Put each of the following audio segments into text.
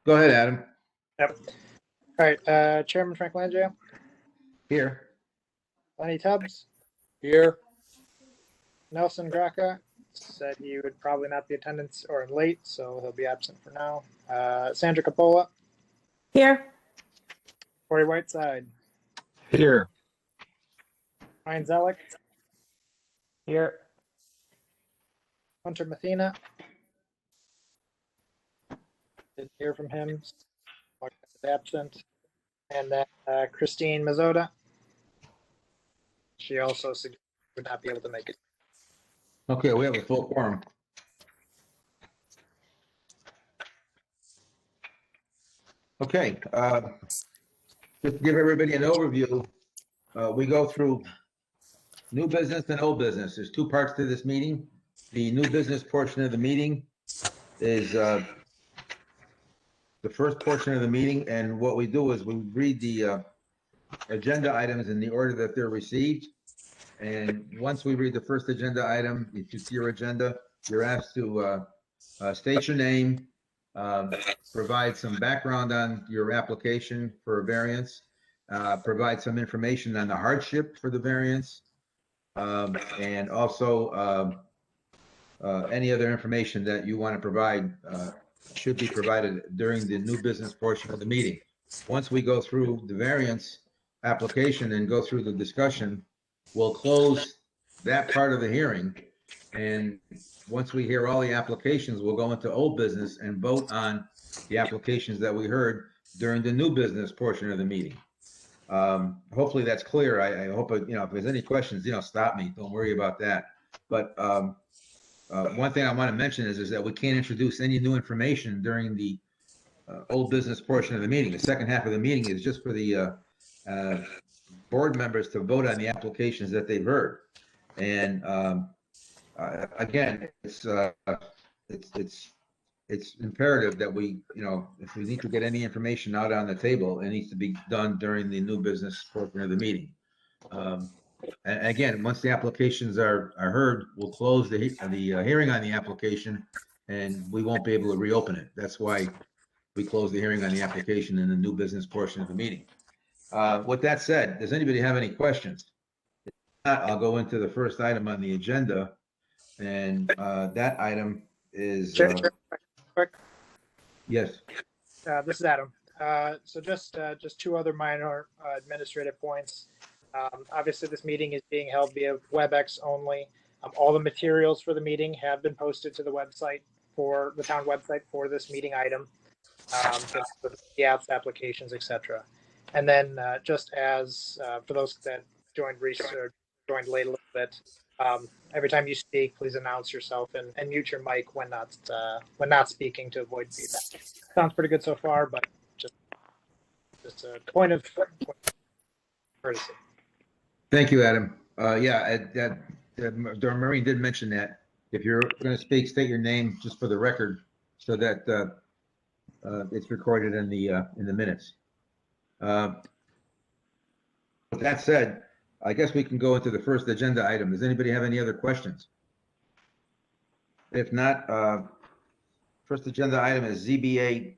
Go ahead, Adam. Yep. All right, Chairman Frank Langio, Here. Lenny Tubbs, Here. Nelson Graca said he would probably not be attendance or late, so he'll be absent for now. Sandra Capola, Here. Corey Whiteside, Here. Ryan Zellick, Here. Hunter Mathena. Didn't hear from him. Absent. And then Christine Mazzotta. She also would not be able to make it. Okay, we have a full quorum. Okay, just to give everybody an overview, we go through new business and old business. There's two parts to this meeting. The new business portion of the meeting is the first portion of the meeting, and what we do is we read the agenda items in the order that they're received. And once we read the first agenda item, if you see your agenda, you're asked to state your name, provide some background on your application for a variance, provide some information on the hardship for the variance, and also any other information that you want to provide should be provided during the new business portion of the meeting. Once we go through the variance application and go through the discussion, we'll close that part of the hearing. And once we hear all the applications, we'll go into old business and vote on the applications that we heard during the new business portion of the meeting. Hopefully that's clear. I hope, if there's any questions, stop me. Don't worry about that. But one thing I want to mention is that we can't introduce any new information during the old business portion of the meeting. The second half of the meeting is just for the board members to vote on the applications that they've heard. And again, it's imperative that we, if we need to get any information out on the table, it needs to be done during the new business portion of the meeting. And again, once the applications are heard, we'll close the hearing on the application, and we won't be able to reopen it. That's why we close the hearing on the application in the new business portion of the meeting. With that said, does anybody have any questions? If not, I'll go into the first item on the agenda, and that item is Quick. Yes. This is Adam. So just two other minor administrative points. Obviously, this meeting is being held via WebEx only. All the materials for the meeting have been posted to the website, for the town website, for this meeting item, the apps, applications, etc. And then just as for those that joined recently or joined late a little bit, every time you speak, please announce yourself and mute your mic when not speaking to avoid feedback. Sounds pretty good so far, but just a point of courtesy. Thank you, Adam. Maureen did mention that if you're going to speak, state your name just for the record, so that it's recorded in the minutes. With that said, I guess we can go into the first agenda item. Does anybody have any other questions? If not, first agenda item is ZBA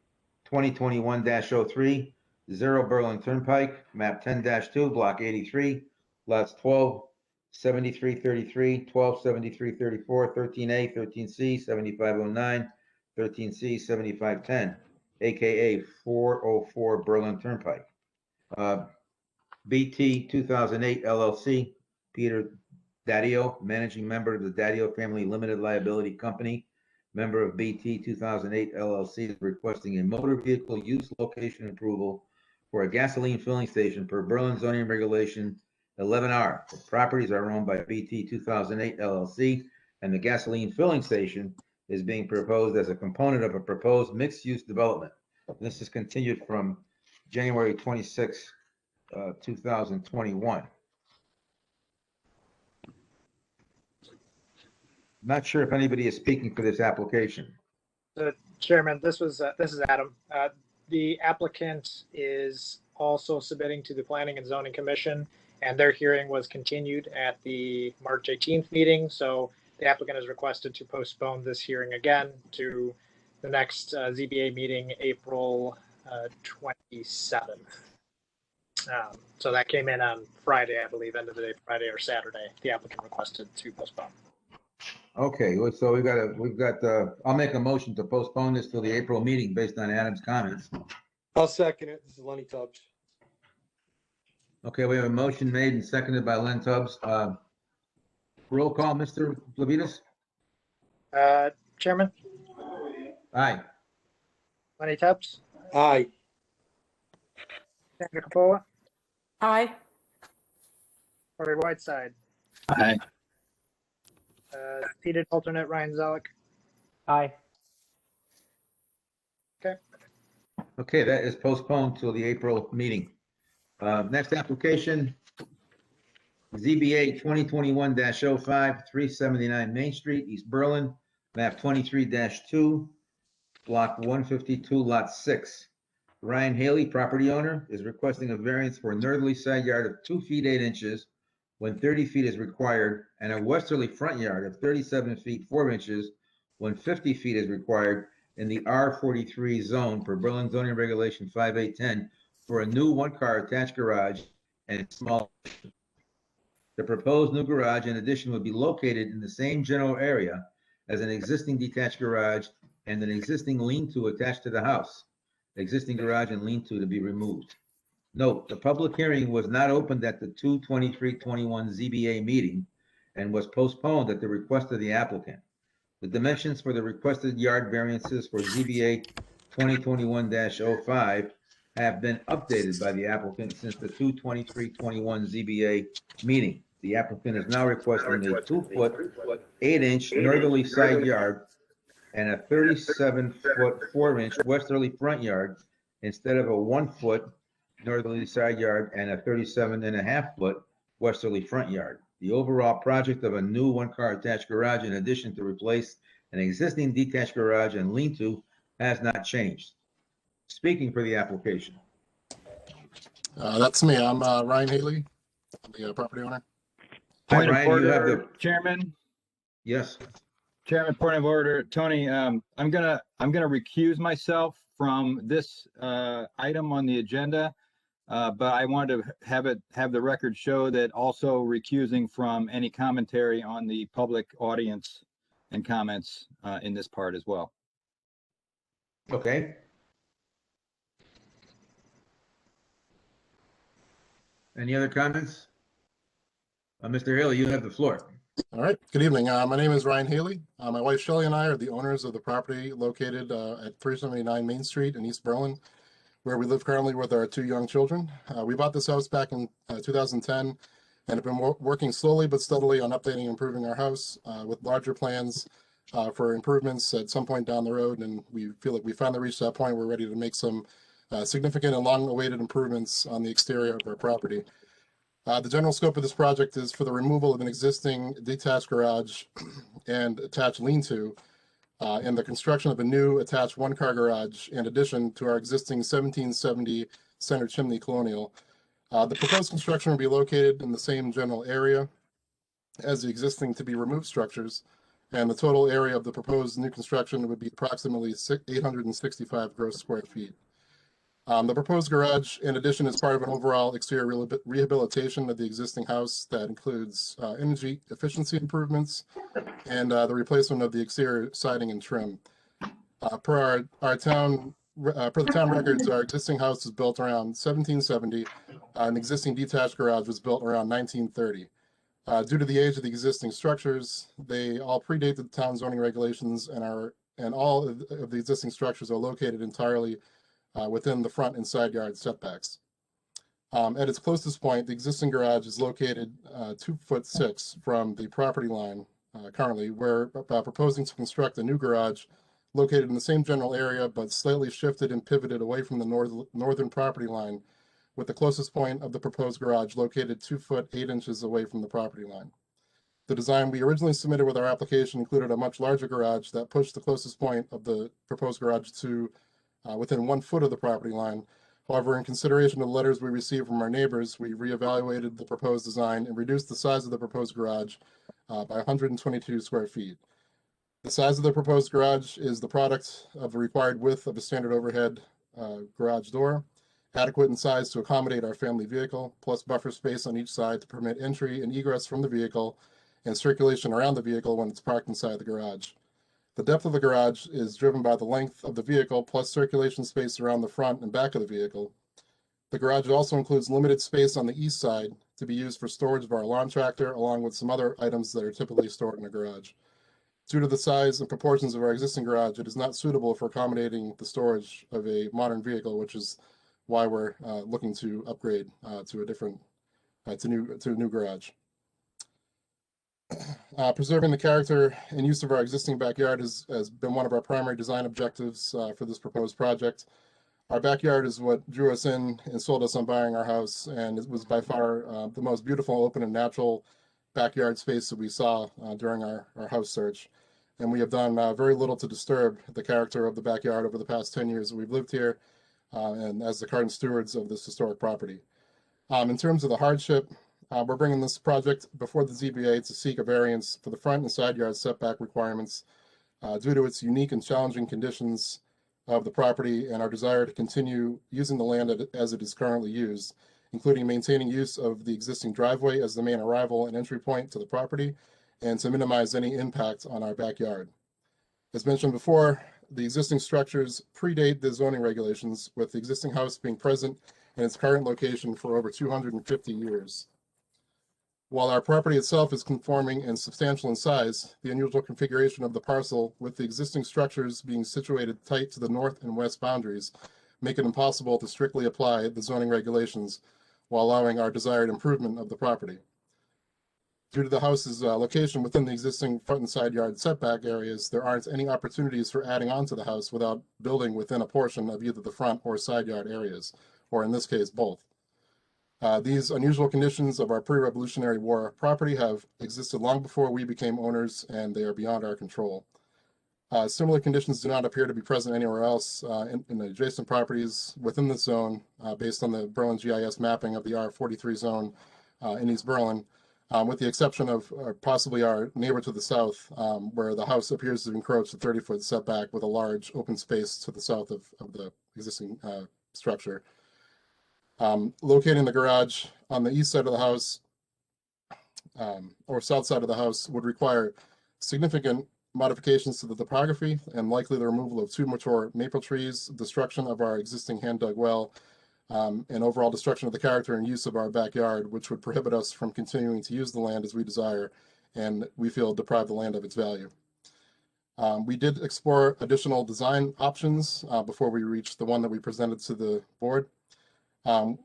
2021-03, 0 Berlin Turnpike, map 10-2, block 83, lots 12, 7333, 12, 7334, 13A, 13C, 7509, 13C, 7510, aka 404 Berlin Turnpike. BT 2008 LLC, Peter Daddio, managing member of the Daddio Family Limited Liability Company, member of BT 2008 LLC, is requesting a motor vehicle use location approval for a gasoline filling station per Berlin zoning regulation 11R. The properties are owned by BT 2008 LLC, and the gasoline filling station is being proposed as a component of a proposed mixed-use development. This is continued from January 26, 2021. Not sure if anybody is speaking for this application. Chairman, this is Adam. The applicant is also submitting to the Planning and Zoning Commission, and their hearing was continued at the March 18th meeting. So the applicant has requested to postpone this hearing again to the next ZBA meeting, April 27th. So that came in on Friday, I believe, end of the day, Friday or Saturday. The applicant requested to postpone. Okay, well, so I'll make a motion to postpone this till the April meeting based on Adam's comments. I'll second it. This is Lenny Tubbs. Okay, we have a motion made and seconded by Len Tubbs. Roll call, Mr. Lavidas? Chairman, Aye. Lenny Tubbs, Aye. Sandra Capola, Aye. Corey Whiteside, Aye. seated alternate Ryan Zelik. Aye. Okay, that is postponed till the April meeting. Next application, ZBA 2021-05, 379 Main Street, East Berlin, map 23-2, block 152, lot 6. Ryan Haley, property owner, is requesting a variance for a northerly side yard of 2 feet 8 inches when 30 feet is required, and a westerly front yard of 37 feet 4 inches when 50 feet is required in the R43 zone per Berlin zoning regulation 5810 for a new one-car attached garage and small. The proposed new garage in addition would be located in the same general area as an existing detached garage and an existing lean-to attached to the house. The existing garage and lean-to to be removed. Note, the public hearing was not opened at the 2/23/21 ZBA meeting and was postponed at the request of the applicant. The dimensions for the requested yard variances for ZBA 2021-05 have been updated by the applicant since the 2/23/21 ZBA meeting. The applicant is now requesting a 2-foot 8-inch northerly side yard and a 37-foot 4-inch westerly front yard instead of a 1-foot northerly side yard and a 37.5-foot westerly front yard. The overall project of a new one-car attached garage in addition to replace an existing detached garage and lean-to has not changed. Speaking for the application. That's me. I'm Ryan Haley, the property owner. Hi, Point of Ryan, you have order, the, Chairman. yes, Chairman, point of order. Tony, I'm gonna recuse myself from this item on the agenda. But I wanted to have the record show that also recusing from any commentary on the public audience and comments in this part as well. okay. Any other comments? Mr. Haley, you have the floor. All right. Good evening. My name is Ryan Haley. My wife Shelley and I are the owners of the property located at 379 Main Street in East Berlin, where we live currently with our 2 young children. We bought this house back in 2010 and have been working slowly but steadily on updating and improving our house with larger plans for improvements at some point down the road. And we feel like we finally reached that point. We're ready to make some significant and long-awaited improvements on the exterior of our property. The general scope of this project is for the removal of an existing detached garage and attached lean-to and the construction of a new attached one-car garage in addition to our existing 1770 center chimney colonial. The proposed construction will be located in the same general area as the existing to be removed structures, and the total area of the proposed new construction would be approximately 865 gross square feet. The proposed garage, in addition, is part of an overall exterior rehabilitation of the existing house that includes energy efficiency improvements and the replacement of the exterior siding and trim. Per the town records, our existing house was built around 1770. An existing detached garage was built around 1930. Due to the age of the existing structures, they all predate the town zoning regulations and all of the existing structures are located entirely within the front and side yard setbacks. At its closest point, the existing garage is located 2'6" from the property line currently. We're proposing to construct a new garage located in the same general area, but slightly shifted and pivoted away from the northern property line, with the closest point of the proposed garage located 2'8" away from the property line. The design we originally submitted with our application included a much larger garage that pushed the closest point of the proposed garage to within 1 foot of the property line. However, in consideration of the letters we received from our neighbors, we reevaluated the proposed design and reduced the size of the proposed garage by 122 square feet. The size of the proposed garage is the product of the required width of a standard overhead garage door, adequate in size to accommodate our family vehicle, plus buffer space on each side to permit entry and egress from the vehicle and circulation around the vehicle when it's parked inside the garage. The depth of the garage is driven by the length of the vehicle plus circulation space around the front and back of the vehicle. The garage also includes limited space on the east side to be used for storage of our lawn tractor, along with some other items that are typically stored in a garage. Due to the size and proportions of our existing garage, it is not suitable for accommodating the storage of a modern vehicle, which is why we're looking to upgrade to a new garage. Preserving the character and use of our existing backyard has been one of our primary design objectives for this proposed project. Our backyard is what drew us in and sold us on buying our house, and it was by far the most beautiful, open, and natural backyard space that we saw during our house search. And we have done very little to disturb the character of the backyard over the past 10 years that we've lived here and as the current stewards of this historic property. In terms of the hardship, we're bringing this project before the ZBA to seek a variance for the front and side yard setback requirements due to its unique and challenging conditions of the property and our desire to continue using the land as it is currently used, including maintaining use of the existing driveway as the main arrival and entry point to the property and to minimize any impact on our backyard. As mentioned before, the existing structures predate the zoning regulations, with the existing house being present in its current location for over 250 years. While our property itself is conforming and substantial in size, the unusual configuration of the parcel, with the existing structures being situated tight to the north and west boundaries, make it impossible to strictly apply the zoning regulations while allowing our desired improvement of the property. Due to the house's location within the existing front and side yard setback areas, there aren't any opportunities for adding on to the house without building within a portion of either the front or side yard areas, or in this case, both. These unusual conditions of our pre-Revolutionary War property have existed long before we became owners, and they are beyond our control. Similar conditions do not appear to be present anywhere else in the adjacent properties within this zone, based on the Berlin GIS mapping of the R43 zone in East Berlin, with the exception of possibly our neighbor to the south, where the house appears to encroach a 30-foot setback with a large open space to the south of the existing structure. Locating the garage on the east side of the house or south side of the house would require significant modifications to the topography and likely the removal of 2 mature maple trees, destruction of our existing hand-dug well, and overall destruction of the character and use of our backyard, which would prohibit us from continuing to use the land as we desire, and we feel deprive the land of its value. We did explore additional design options before we reached the one that we presented to the board. One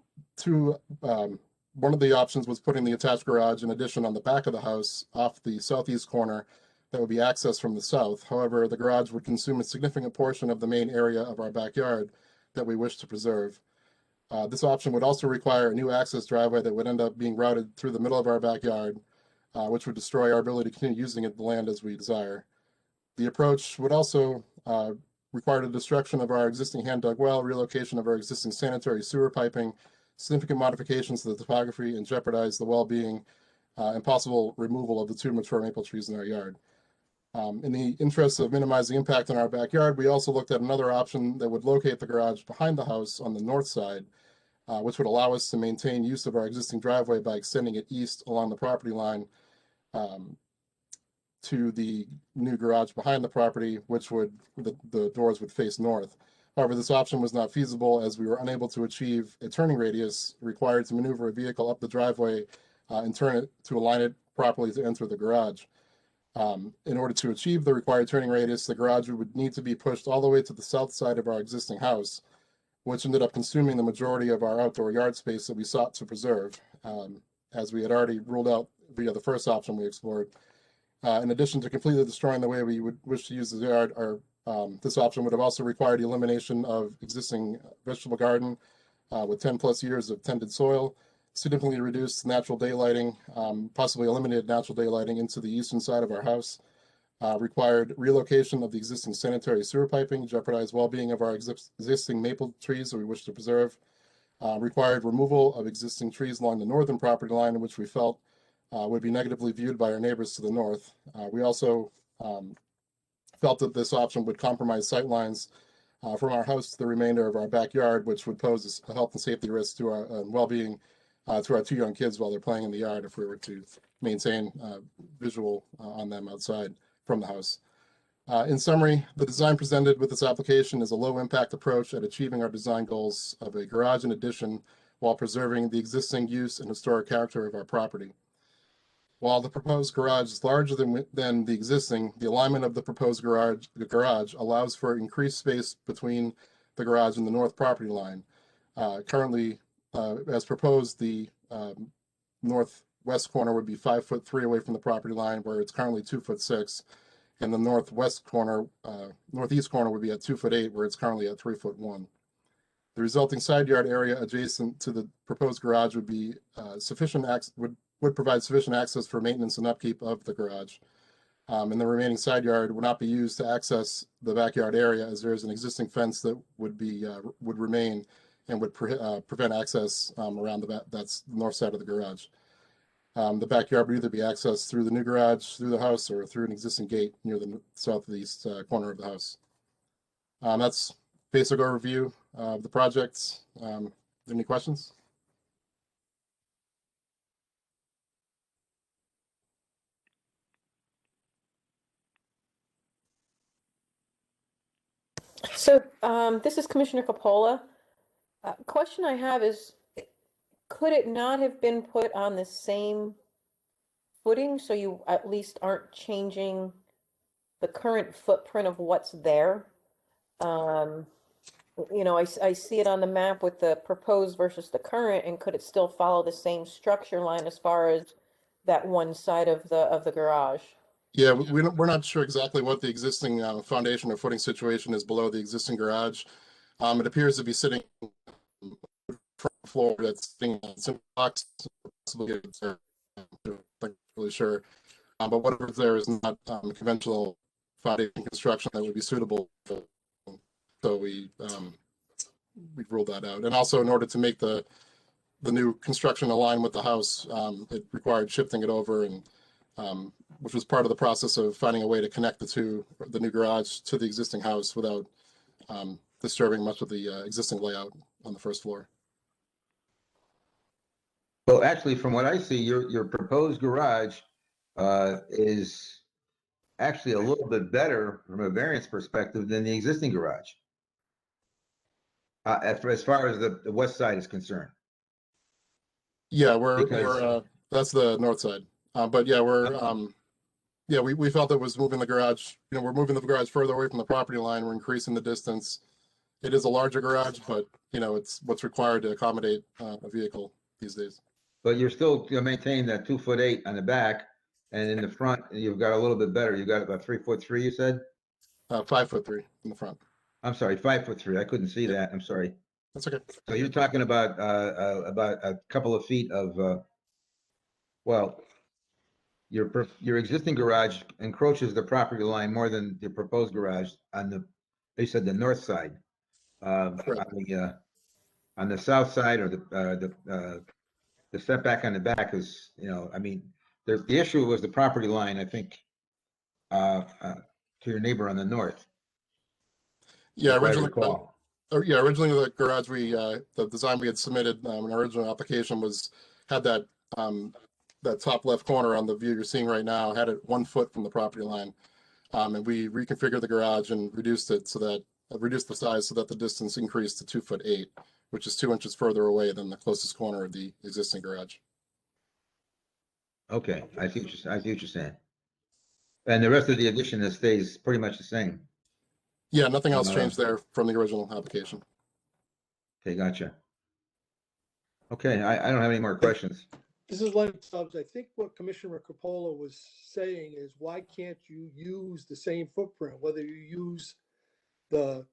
of the options was putting the attached garage in addition on the back of the house off the southeast corner that would be accessed from the south. However, the garage would consume a significant portion of the main area of our backyard that we wish to preserve. This option would also require a new access driveway that would end up being routed through the middle of our backyard, which would destroy our ability to continue using the land as we desire. The approach would also require the destruction of our existing hand-dug well, relocation of our existing sanitary sewer piping, significant modifications to the topography, and jeopardize the well-being and possible removal of the 2 mature maple trees in our yard. In the interest of minimizing impact on our backyard, we also looked at another option that would locate the garage behind the house on the north side, which would allow us to maintain use of our existing driveway by extending it east along the property line to the new garage behind the property, which would the doors would face north. However, this option was not feasible as we were unable to achieve a turning radius required to maneuver a vehicle up the driveway and turn it to align it properly to enter the garage. In order to achieve the required turning radius, the garage would need to be pushed all the way to the south side of our existing house, which ended up consuming the majority of our outdoor yard space that we sought to preserve, as we had already ruled out via the first option we explored. In addition to completely destroying the way we would wish to use the yard, this option would have also required the elimination of existing vegetable garden with 10+ years of tended soil, significantly reduced natural daylighting, possibly eliminated natural daylighting into the eastern side of our house, required relocation of the existing sanitary sewer piping, jeopardized well-being of our existing maple trees that we wish to preserve, required removal of existing trees along the northern property line, which we felt would be negatively viewed by our neighbors to the north. We also felt that this option would compromise sightlines from our house to the remainder of our backyard, which would pose a health and safety risk to our well-being to our two young kids while they're playing in the yard if we were to maintain visual on them outside from the house. In summary, the design presented with this application is a low-impact approach at achieving our design goals of a garage and addition while preserving the existing use and historic character of our property. While the proposed garage is larger than the existing, the alignment of the proposed garage allows for increased space between the garage and the north property line. Currently, as proposed, the northwest corner would be 5'3" away from the property line, where it's currently 2'6", and the northeast corner would be at 2'8", where it's currently at 3'1". The resulting side yard area adjacent to the proposed garage would be would provide sufficient access for maintenance and upkeep of the garage. And the remaining side yard would not be used to access the backyard area, as there is an existing fence that would remain and would prevent access around that's the north side of the garage. The backyard would either be accessed through the new garage, through the house, or through an existing gate near the southeast corner of the house. That's basic overview of the project. Any questions? So this is Commissioner Capola. Question I have is, could it not have been put on the same footing so you at least aren't changing the current footprint of what's there? You know, I see it on the map with the proposed versus the current, and could it still follow the same structure line as far as that one side of the garage? Yeah, we're not sure exactly what the existing foundation or footing situation is below the existing garage. It appears to be sitting on the floor that's sitting on some blocks. Possibly, I'm not really sure, but whatever's there is not conventional foundation construction that would be suitable. So we ruled that out. And also, in order to make the new construction align with the house, it required shifting it over, and which was part of the process of finding a way to connect the new garage to the existing house without disturbing much of the existing layout on the first floor. Well, actually, from what I see, your proposed garage is actually a little bit better from a variance perspective than the existing garage, as far as the west side is concerned. Yeah, Because- that's the north side. But yeah, we felt it was moving the garage. You know, we're moving the garage further away from the property line. We're increasing the distance. It is a larger garage, but you know, it's what's required to accommodate a vehicle these days. But you're still maintaining that 2'8" on the back, and in the front, you've got a little bit better. You got about 3'3", you said? 5'3" in the front. I'm sorry, 5'3". I couldn't see that. I'm sorry. That's okay. So you're talking about a couple of feet of, well, your existing garage encroaches the property line more than the proposed garage on they said the north side. Correct. On the south side, or the setback on the back is, I mean, the issue was the property line, I think, to your neighbor on the north. Yeah, if I originally, recall. originally the garage the design we had submitted in our original application had that top left corner on the view you're seeing right now, had it 1 foot from the property line, and we reconfigured the garage and reduced the size so that the distance increased to 2'8", which is 2 inches further away than the closest corner of the existing garage. Okay, I see what you're saying. And the rest of the addition stays pretty much the same. Yeah, nothing else changed there from the original application. Okay, gotcha. Okay, I don't have any more questions. This is Lenny Tubbs. I think what Commissioner Capola was saying is, why can't you use the same footprint, whether you use the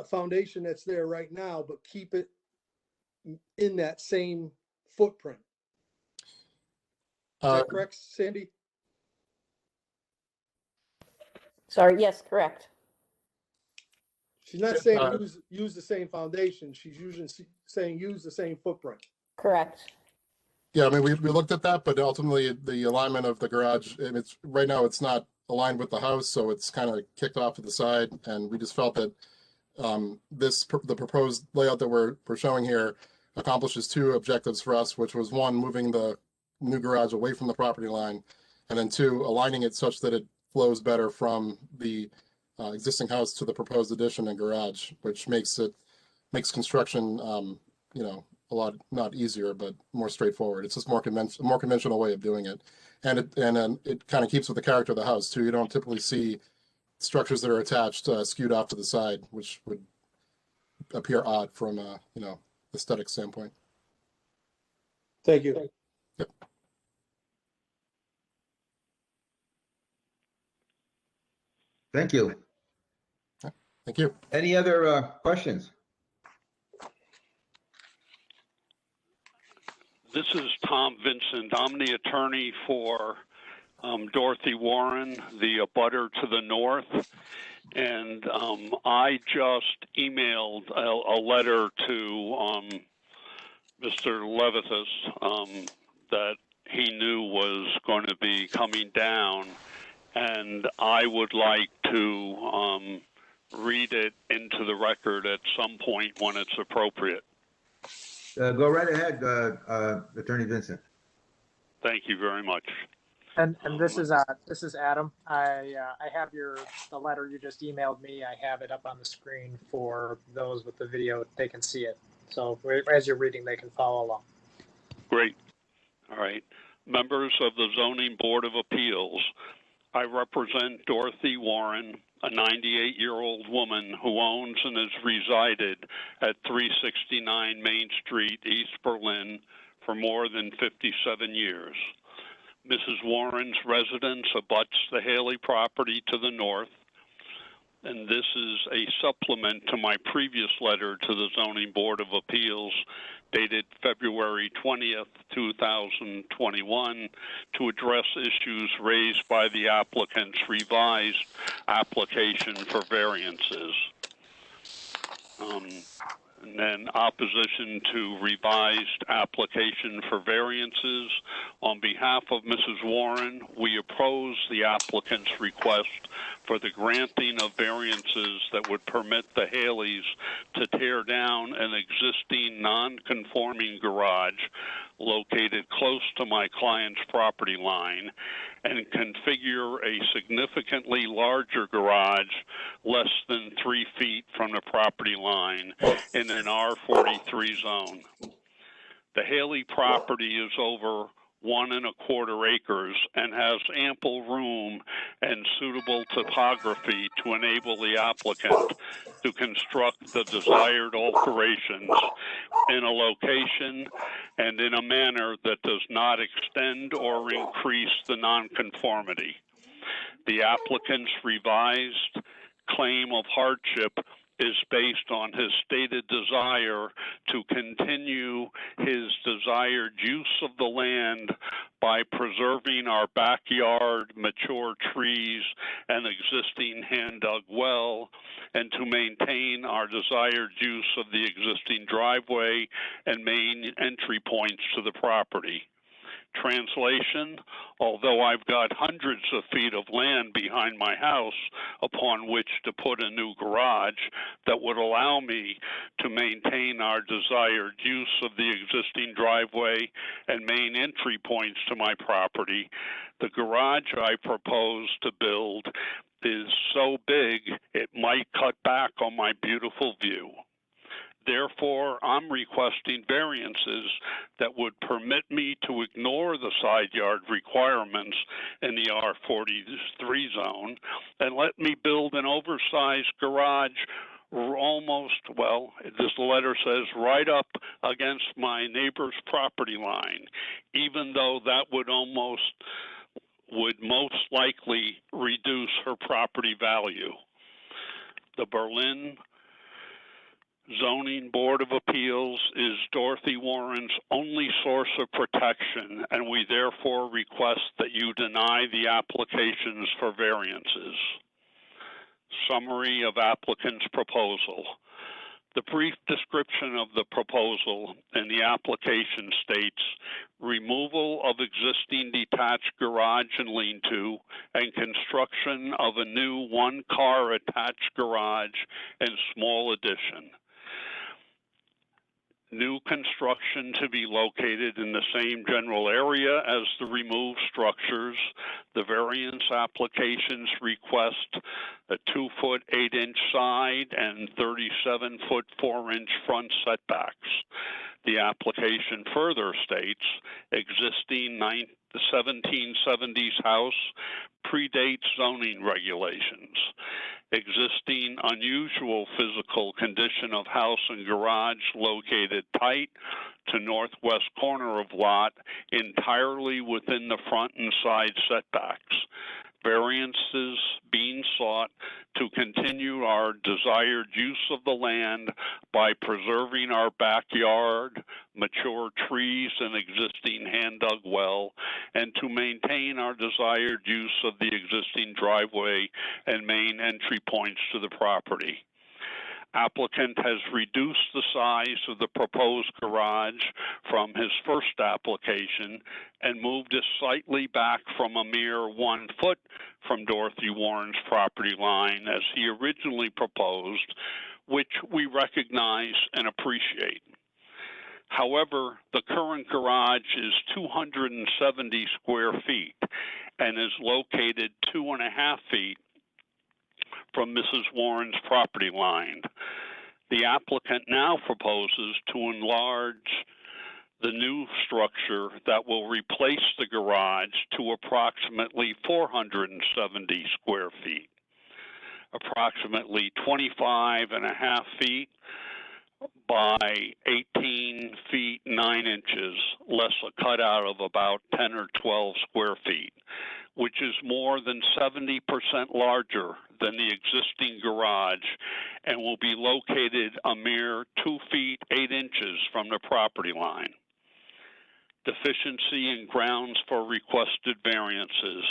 foundation that's there right now, but keep it in that same footprint? Is that correct, Sandy? Sorry, yes, correct. She's not saying use the same foundation. She's saying use the same footprint. Correct. Yeah, I mean, we looked at that, but ultimately the alignment of the garage, right now it's not aligned with the house, so it's kind of kicked off to the side. And we just felt that the proposed layout that we're showing here accomplishes two objectives for us, which was one, moving the new garage away from the property line, and then two, aligning it such that it flows better from the existing house to the proposed addition and garage, which makes construction, a lot, not easier, but more straightforward. It's just more conventional way of doing it. And it kind of keeps with the character of the house too. You don't typically see structures that are attached skewed off to the side, which would appear odd from a, aesthetic standpoint. Thank you. Yep. Thank you. Thank you. Any other questions? This is Tom Vincent. I'm the attorney for Dorothy Warren, the abutter to the north. And I just emailed a letter to Mr. Levitas that he knew was going to be coming down. And I would like to read it into the record at some point when it's appropriate. Go right ahead, Attorney Vincent. Thank you very much. And this is Adam. I have the letter you just emailed me. I have it up on the screen for those with the video. They can see it. So as you're reading, they can follow along. Great. All right. Members of the Zoning Board of Appeals, I represent Dorothy Warren, a 98-year-old woman who owns and has resided at 369 Main Street, East Berlin, for more than 57 years. Mrs. Warren's residence abuts the Haley property to the north, and this is a supplement to my previous letter to the Zoning Board of Appeals dated February 20th, 2021, to address issues raised by the applicant's revised application for variances. And then opposition to revised application for variances. On behalf of Mrs. Warren, we oppose the applicant's request for the granting of variances that would permit the Haleys to tear down an existing non-conforming garage located close to my client's property line and configure a significantly larger garage less than 3 feet from the property line in an R43 zone. The Haley property is over 1¼ acres and has ample room and suitable topography to enable the applicant to construct the desired alterations in a location and in a manner that does not extend or increase the nonconformity. The applicant's revised claim of hardship is based on his stated desire to continue his desired use of the land by preserving our backyard, mature trees, and existing hand-dug well, and to maintain our desired use of the existing driveway and main entry points to the property. Translation, although I've got hundreds of feet of land behind my house upon which to put a new garage that would allow me to maintain our desired use of the existing driveway and main entry points to my property, the garage I propose to build is so big it might cut back on my beautiful view. Therefore, I'm requesting variances that would permit me to ignore the side yard requirements in the R43 zone and let me build an oversized garage almost, well, this letter says right up against my neighbor's property line, even though that would most likely reduce her property value. The Berlin Zoning Board of Appeals is Dorothy Warren's only source of protection, and we therefore request that you deny the applications for variances. Summary of applicant's proposal. The brief description of the proposal in the application states removal of existing detached garage and lean-to and construction of a new one-car attached garage and small addition. New construction to be located in the same general area as the removed structures. The variance applications request a 2-foot 8-inch side and 37-foot 4-inch front setbacks. The application further states existing 1770s house predates zoning regulations. Existing unusual physical condition of house and garage located tight to northwest corner of lot, entirely within the front and side setbacks. Variances being sought to continue our desired use of the land by preserving our backyard, mature trees, and existing hand-dug well, and to maintain our desired use of the existing driveway and main entry points to the property. Applicant has reduced the size of the proposed garage from his first application and moved it slightly back from a mere 1 foot from Dorothy Warren's property line as he originally proposed, which we recognize and appreciate. However, the current garage is 270 square feet and is located 2.5 feet from Mrs. Warren's property line. The applicant now proposes to enlarge the new structure that will replace the garage to approximately 470 square feet, approximately 25.5 feet by 18 feet 9 inches, less a cutout of about 10 or 12 square feet, which is more than 70% larger than the existing garage and will be located a mere 2 feet 8 inches from the property line. Deficiency in grounds for requested variances,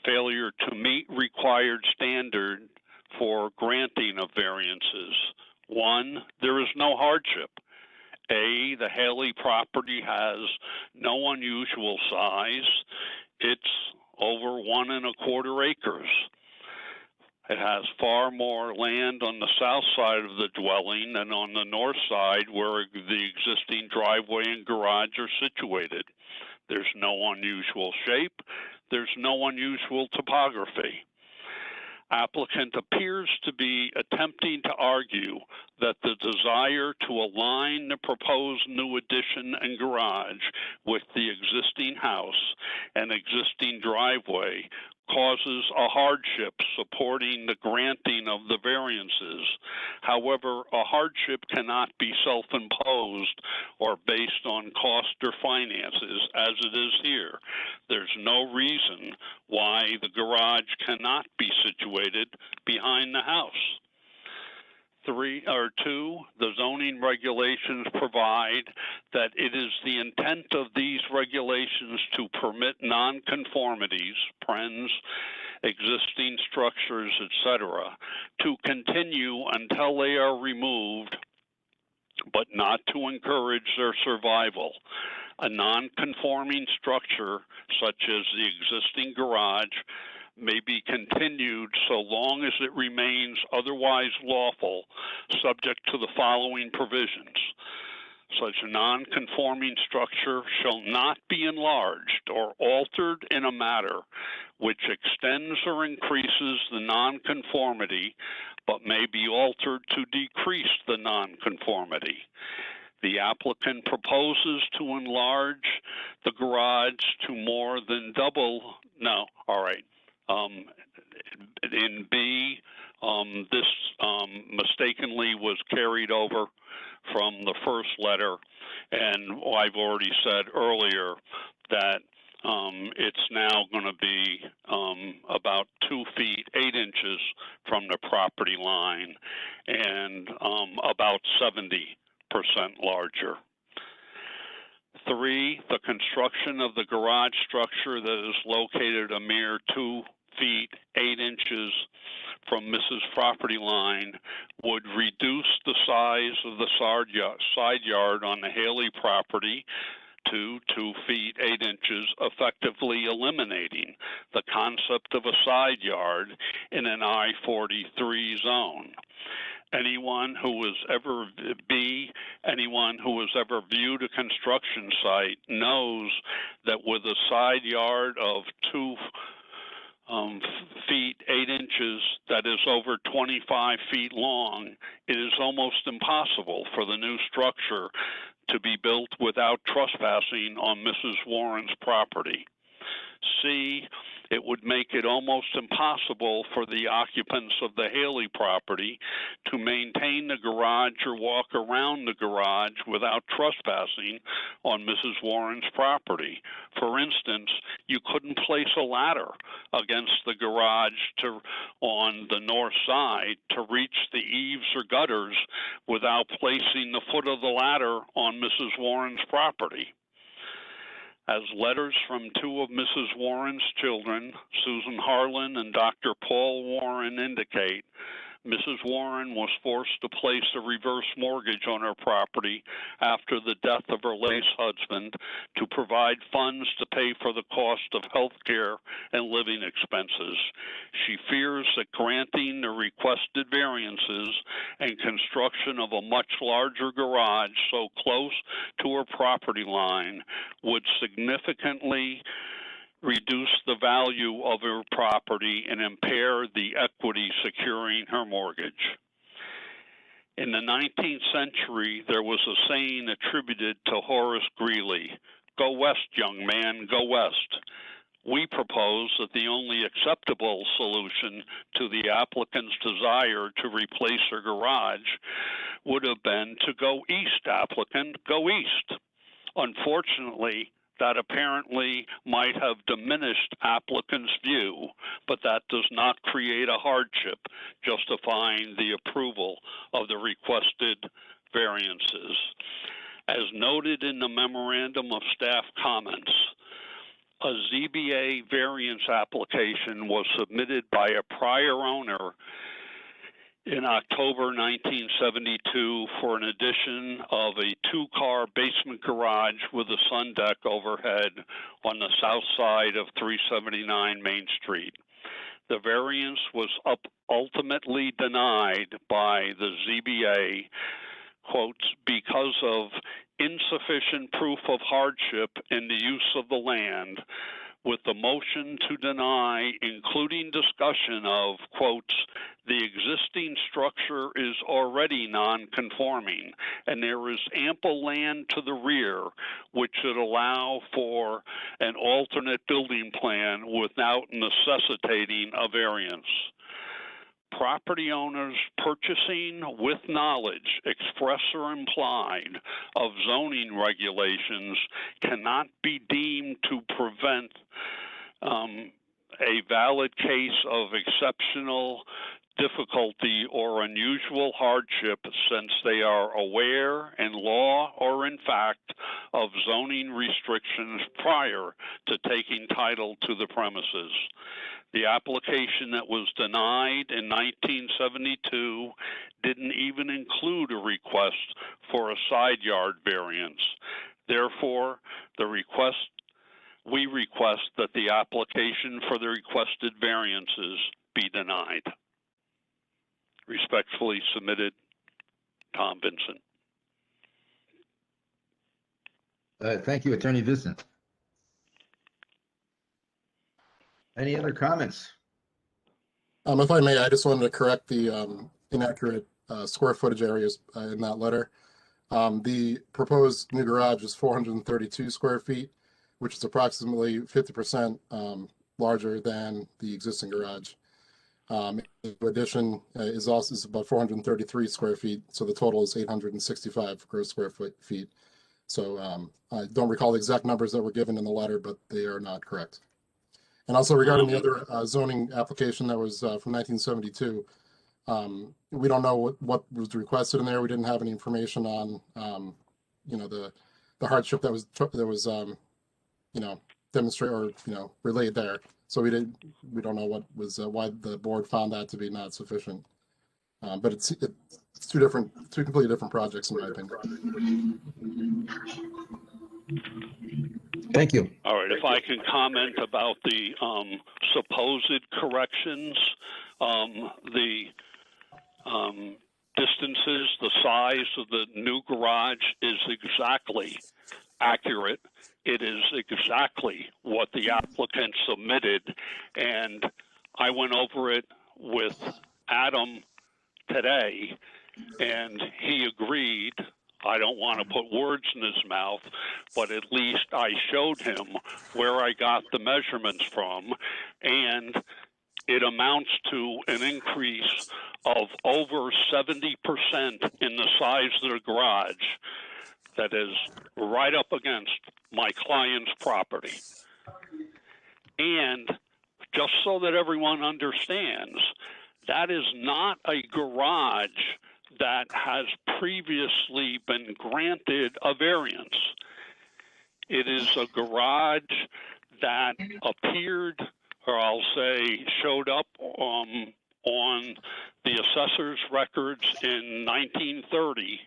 failure to meet required standard for granting of variances. 1, there is no hardship. A, the Haley property has no unusual size. It's over 1 1/4 acres. It has far more land on the south side of the dwelling than on the north side where the existing driveway and garage are situated. There's no unusual shape. There's no unusual topography. Applicant appears to be attempting to argue that the desire to align the proposed new addition and garage with the existing house and existing driveway causes a hardship supporting the granting of the variances. However, a hardship cannot be self-imposed or based on cost or finances as it is here. There's no reason why the garage cannot be situated behind the house. 2, the zoning regulations provide that it is the intent of these regulations to permit nonconformities, existing structures, etc., to continue until they are removed, but not to encourage their survival. A nonconforming structure, such as the existing garage, may be continued so long as it remains otherwise lawful, subject to the following provisions. Such a non-conforming structure shall not be enlarged or altered in a manner which extends or increases the nonconformity, but may be altered to decrease the nonconformity. The applicant proposes to enlarge the garage to more than double, in B, this mistakenly was carried over from the first letter, and I've already said earlier that it's now going to be about 2 feet 8 inches from the property line and about 70% larger. 3, the construction of the garage structure that is located a mere 2 feet 8 inches from Mrs. property line would reduce the size of the side yard on the Haley property to 2 feet 8 inches, effectively eliminating the concept of a side yard in an I-43 zone. Anyone who has ever viewed a construction site knows that with a side yard of 2 feet 8 inches that is over 25 feet long, it is almost impossible for the new structure to be built without trespassing on Mrs. Warren's property. C, it would make it almost impossible for the occupants of the Haley property to maintain the garage or walk around the garage without trespassing on Mrs. Warren's property. For instance, you couldn't place a ladder against the garage on the north side to reach the eaves or gutters without placing the foot of the ladder on Mrs. Warren's property. As letters from 2 of Mrs. Warren's children, Susan Harlan and Dr. Paul Warren, indicate, Mrs. Warren was forced to place a reverse mortgage on her property after the death of her late husband to provide funds to pay for the cost of health care and living expenses. She fears that granting the requested variances and construction of a much larger garage so close to her property line would significantly reduce the value of her property and impair the equity securing her mortgage. In the 19th century, there was a saying attributed to Horace Greeley, "Go west, young man, go west." We propose that the only acceptable solution to the applicant's desire to replace her garage would have been to go east, applicant, go east. Unfortunately, that apparently might have diminished applicant's view, but that does not create a hardship justifying the approval of the requested variances. As noted in the memorandum of staff comments, a ZBA variance application was submitted by a prior owner in October 1972 for an addition of a 2-car basement garage with a sun deck overhead on the south side of 379 Main Street. The variance was ultimately denied by the ZBA, quotes, because of insufficient proof of hardship in the use of the land, with the motion to deny including discussion of, quotes, the existing structure is already non-conforming and there is ample land to the rear which should allow for an alternate building plan without necessitating a variance. Property owners purchasing with knowledge, express or implied, of zoning regulations cannot be deemed to prevent a valid case of exceptional difficulty or unusual hardship since they are aware in law or in fact of zoning restrictions prior to taking title to the premises. The application that was denied in 1972 didn't even include a request for a side yard variance. Therefore, we request that the application for the requested variances be denied. Respectfully submitted, Tom Vincent. Thank you, Attorney Vincent. Any other comments? If I may, I just wanted to correct the inaccurate square footage areas in that letter. The proposed new garage is 432 square feet, which is approximately 50% larger than the existing garage. The addition is about 433 square feet, so the total is 865 gross square feet. So I don't recall the exact numbers that were given in the letter, but they are not correct. And also regarding the other zoning application that was from 1972, we don't know what was requested in there. We didn't have any information on, the hardship that was demonstrated or, relayed there. So we don't know what was, why the board found that to be not sufficient. But it's two completely different projects in my opinion. Thank you. All right, if I can comment about the supposed corrections, the distances, the size of the new garage is exactly accurate. It is exactly what the applicant submitted, and I went over it with Adam today, and he agreed. I don't want to put words in his mouth, but at least I showed him where I got the measurements from, and it amounts to an increase of over 70% in the size of the garage that is right up against my client's property. And just so that everyone understands, that is not a garage that has previously been granted a variance. It is a garage that appeared, or I'll say showed up on the assessor's records in 1930,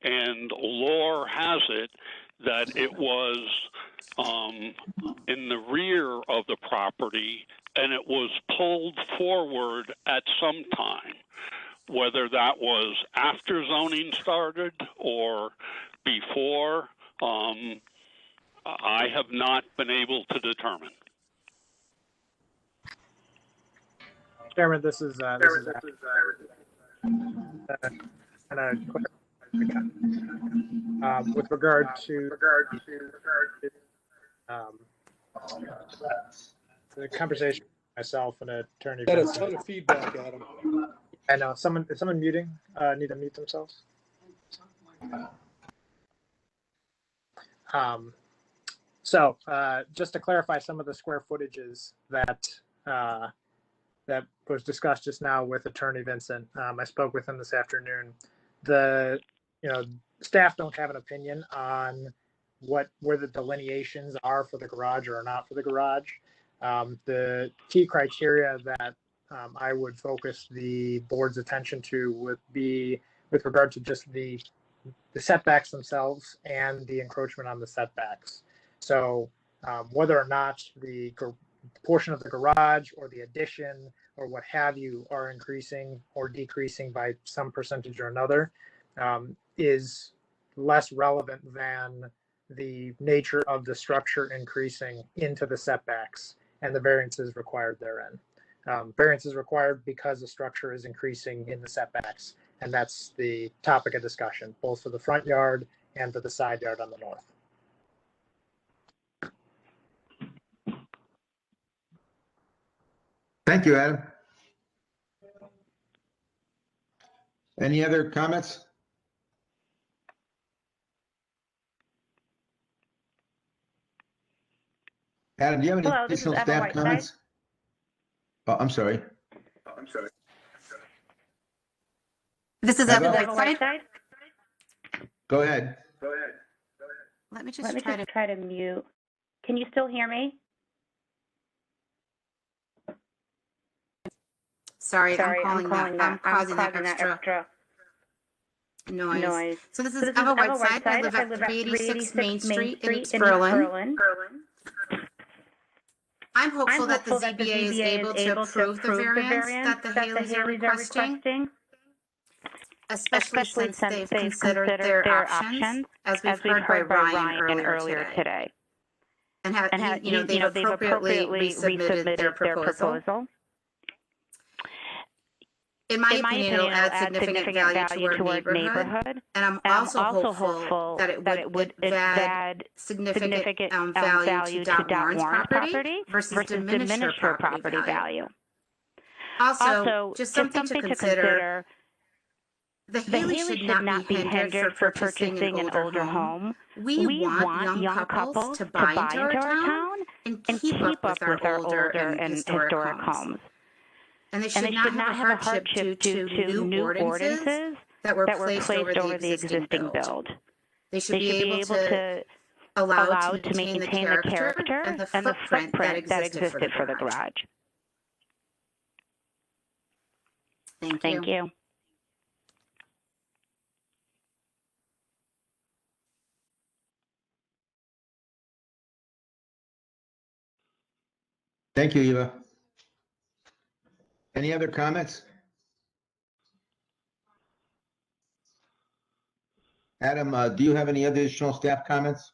and lore has it that it was in the rear of the property, and it was pulled forward at some time. Whether that was after zoning started or before, I have not been able to determine. Chairman, this is kind of with regard to the conversation with myself and Attorney Got a Vincent. ton of feedback, Adam. I know, is someone muting? Need to mute themselves? So just to clarify some of the square footages that that was discussed just now with Attorney Vincent. I spoke with him this afternoon. Staff don't have an opinion on where the delineations are for the garage or not for the garage. The key criteria that I would focus the board's attention to would be with regard to just the setbacks themselves and the encroachment on the setbacks. So whether or not the portion of the garage or the addition or what have you are increasing or decreasing by some percentage or another is less relevant than the nature of the structure increasing into the setbacks and the variances required therein. Variance is required because the structure is increasing in the setbacks, and that's the topic of discussion, both for the front yard and for the side yard on the north. Thank you, Adam. Any other comments? Adam, do you have any Hello, this is additional Emma staff Whiteside. comments? Oh, I'm sorry. This is Emma Emma Whiteside. Go ahead. Let me just try to mute. Can you still hear me? Sorry, I'm causing that extra noise. So this is Eva Whiteside. I live at 386 Main Street in East Berlin. I'm hopeful that the ZBA is able to approve the variance that the Haleys are requesting, especially since they've considered their options, as we've heard by Ryan earlier today. And they've appropriately resubmitted their proposal. In my opinion, it'll add significant value to our neighborhood. And I'm also hopeful that it would add significant value to Dot Warren's property versus diminish her property value. Also, just something to consider, the Haleys should not be hindered for purchasing an older home. We want young couples to buy into our town and keep up with our older and historic homes. And they should not have a hardship due to new ordinances that were placed over the existing build. They should be able to allowed to maintain the character and the footprint that existed for the garage. Thank you. Thank you, Eva. Any other comments? Adam, do you have any additional staff comments?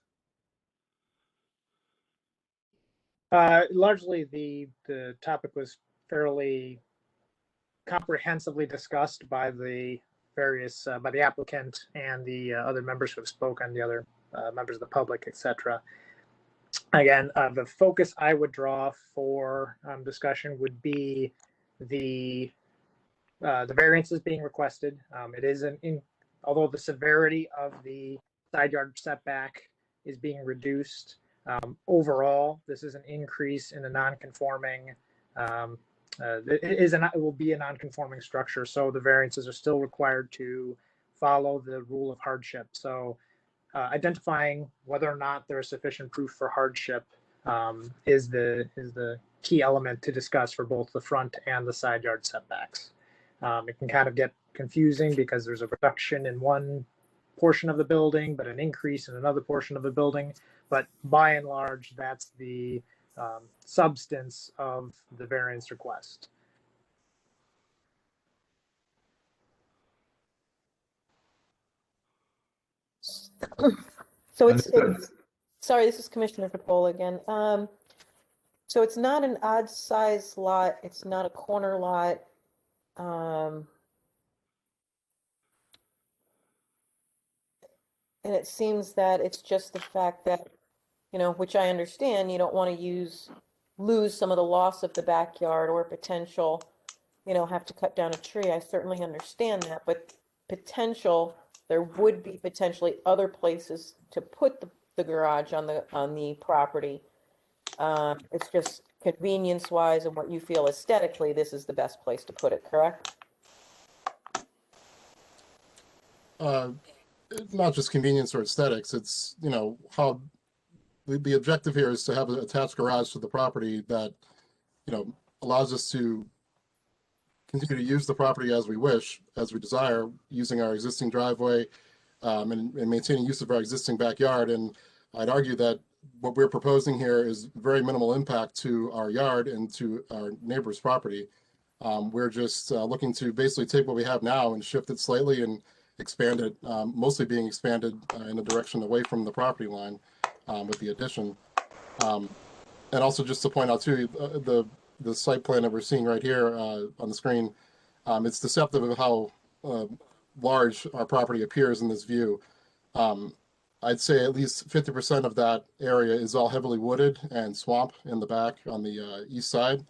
Largely, the topic was fairly comprehensively discussed by the various, by the applicant and the other members who have spoken, the other members of the public, etc. Again, the focus I would draw for discussion would be the variances being requested. It is although the severity of the side yard setback is being reduced, overall, this is an increase in the non-conforming. It will be a non-conforming structure, so the variances are still required to follow the rule of hardship. So, identifying whether or not there is sufficient proof for hardship is the key element to discuss for both the front and the side yard setbacks. It can kind of get confusing because there's a reduction in one portion of the building, but an increase in another portion of the building. But by and large, that's the substance of the variance request. So it's sorry, this is Commissioner Capola again. So it's not an odd size lot. It's not a corner lot. And it seems that it's just the fact that, you know, which I understand, you don't want to lose some of the loss of the backyard or potential, you know, have to cut down a tree. I certainly understand that, but there would be potentially other places to put the garage on the property. It's just convenience wise and what you feel aesthetically, this is the best place to put it, correct? Not just convenience or aesthetics. It's, you know, how the objective here is to have an attached garage to the property that, you know, allows us to continue to use the property as we wish, as we desire, using our existing driveway and maintaining use of our existing backyard. And I'd argue that what we're proposing here is very minimal impact to our yard and to our neighbor's property. We're just looking to basically take what we have now and shift it slightly and expand it, mostly being expanded in a direction away from the property line with the addition. And also just to point out too, the site plan that we're seeing right here on the screen, it's deceptive of how large our property appears in this view. I'd say at least 50% of that area is all heavily wooded and swamp in the back on the east side.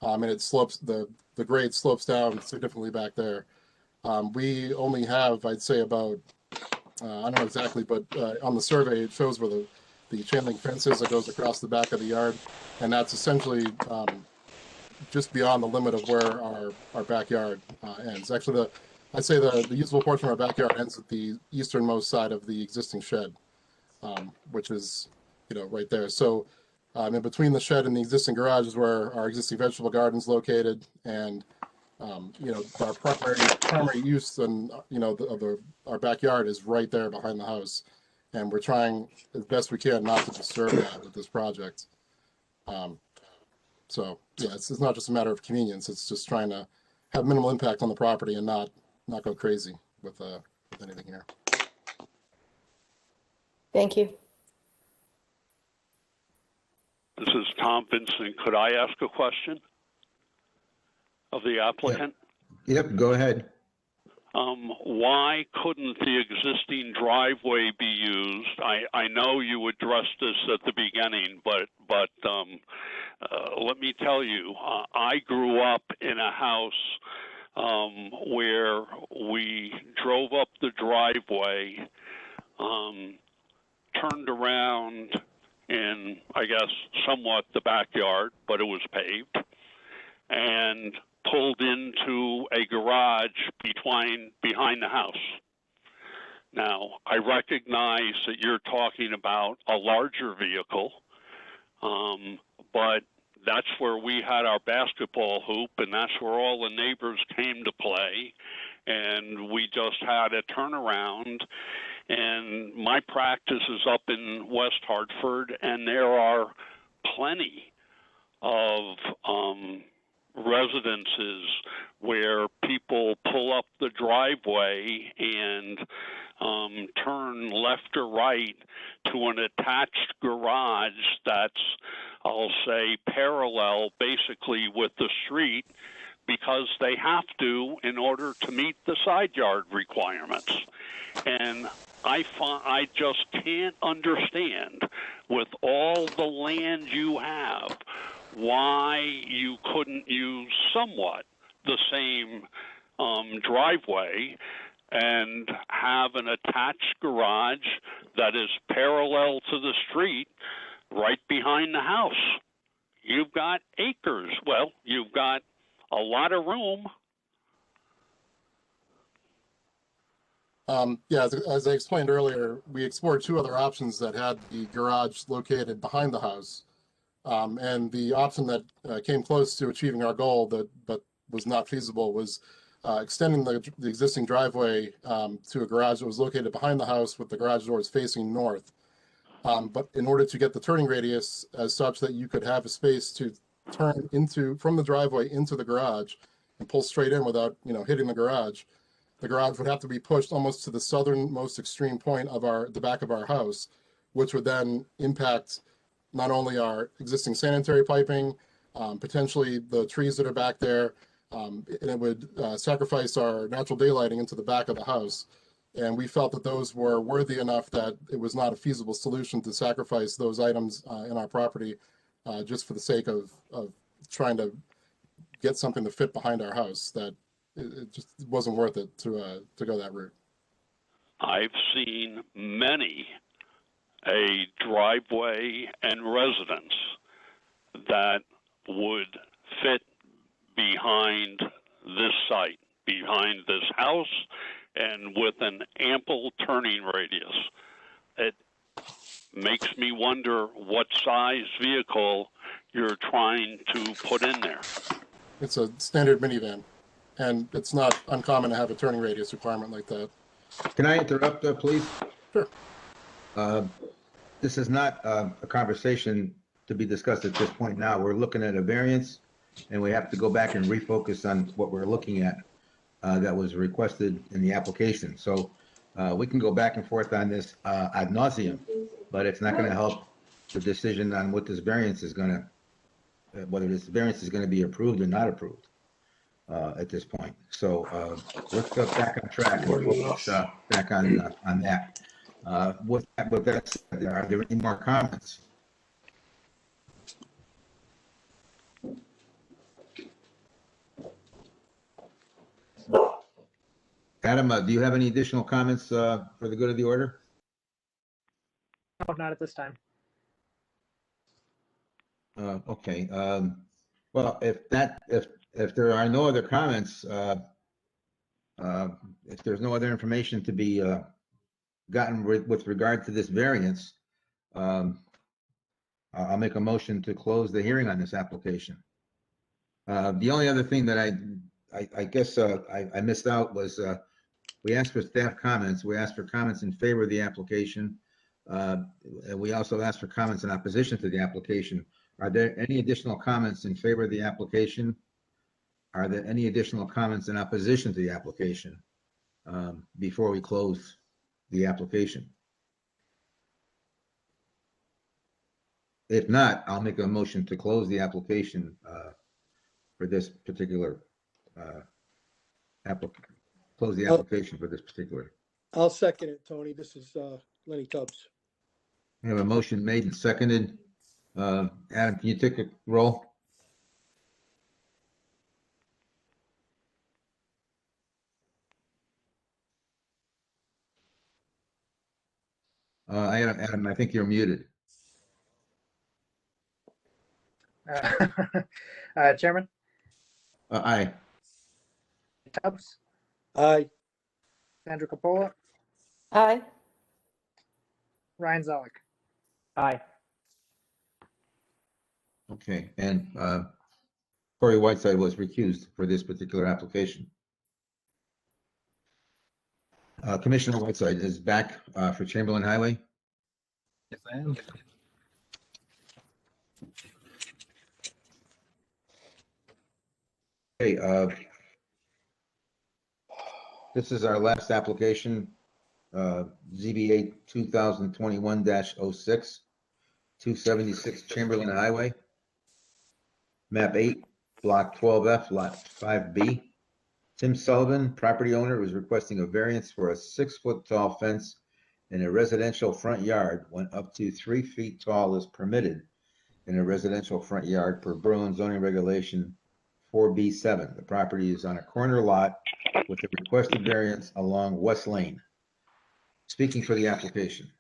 And it slopes, the grade slopes down significantly back there. We only have, I'd say about, I don't know exactly, but on the survey, it shows where the chain link fence is that goes across the back of the yard. And that's essentially just beyond the limit of where our backyard ends. Actually, I'd say the usable portion of our backyard ends at the easternmost side of the existing shed, which is, you know, right there. So in between the shed and the existing garage is where our existing vegetable garden is located. And you know, our primary use and, you know, our backyard is right there behind the house. And we're trying as best we can not to disturb that with this project. So yeah, it's not just a matter of convenience. It's just trying to have minimal impact on the property and not go crazy with anything here. Thank you. This is Tom Vincent. Could I ask a question of the applicant? Yep, go ahead. Why couldn't the existing driveway be used? I know you addressed this at the beginning, but let me tell you, I grew up in a house where we drove up the driveway, turned around in, I guess, somewhat the backyard, but it was paved, and pulled into a garage behind the house. Now, I recognize that you're talking about a larger vehicle, but that's where we had our basketball hoop, and that's where all the neighbors came to play, and we just had a turnaround. And my practice is up in West Hartford, and there are plenty of residences where people pull up the driveway and turn left or right to an attached garage that's, I'll say, parallel basically with the street because they have to in order to meet the side yard requirements. And I just can't understand, with all the land you have, why you couldn't use somewhat the same driveway and have an attached garage that is parallel to the street right behind the house. You've got acres. Well, you've got a lot of room. Yeah, as I explained earlier, we explored two other options that had the garage located behind the house. And the option that came close to achieving our goal but was not feasible was extending the existing driveway to a garage that was located behind the house with the garage doors facing north. But in order to get the turning radius as such that you could have a space to turn from the driveway into the garage and pull straight in without, hitting the garage would have to be pushed almost to the southernmost extreme point of the back of our house, which would then impact not only our existing sanitary piping, potentially the trees that are back there, and it would sacrifice our natural daylighting into the back of the house. And we felt that those were worthy enough that it was not a feasible solution to sacrifice those items in our property just for the sake of trying to get something to fit behind our house. That it just wasn't worth it to go that route. I've seen many a driveway and residence that would fit behind this site, behind this house, and with an ample turning radius. It makes me wonder what size vehicle you're trying to put in there. It's a standard minivan, and it's not uncommon to have a turning radius requirement like that. Can I interrupt, please? Sure. This is not a conversation to be discussed at this point now. We're looking at a variance, and we have to go back and refocus on what we're looking at that was requested in the application. So we can go back and forth on this ad nauseum, but it's not going to help the decision on what this variance is going to, whether this variance is going to be approved or not approved at this point. So let's go back on track and focus back on that. With that said, are there any more comments? Adam, do you have any additional comments for the good of the order? No, not at this time. Okay. Well, if there are no other comments, if there's no other information to be gotten with regard to this variance, I'll make a motion to close the hearing on this application. The only other thing that I guess I missed out was we asked for staff comments. We asked for comments in favor of the application. And we also asked for comments in opposition to the application. Are there any additional comments in favor of the application? Are there any additional comments in opposition to the application before we close the application? If not, I'll make a motion to close the application for this particular close the application for this particular. I'll second it, Tony. This is Lenny Tubbs. We have a motion made and seconded. Adam, can you take a roll? Adam, I think you're muted. Chairman? Aye. Tubbs? Aye. Sandra Capola? Aye. Ryan Zelik. Aye. Okay, and Corey Whiteside was recused for this particular application. Commissioner Whiteside is back for Chamberlain Highway. Yes, I am. Okay, this is our last application, ZBA 2021-06, 276 Chamberlain Highway. Map 8, Block 12F, Lot 5B. Tim Sullivan, property owner, was requesting a variance for a 6-foot tall fence in a residential front yard when up to 3 feet tall is permitted in a residential front yard per Berlin zoning regulation 4B7. The property is on a corner lot with the requested variance along West Lane. Speaking for the application.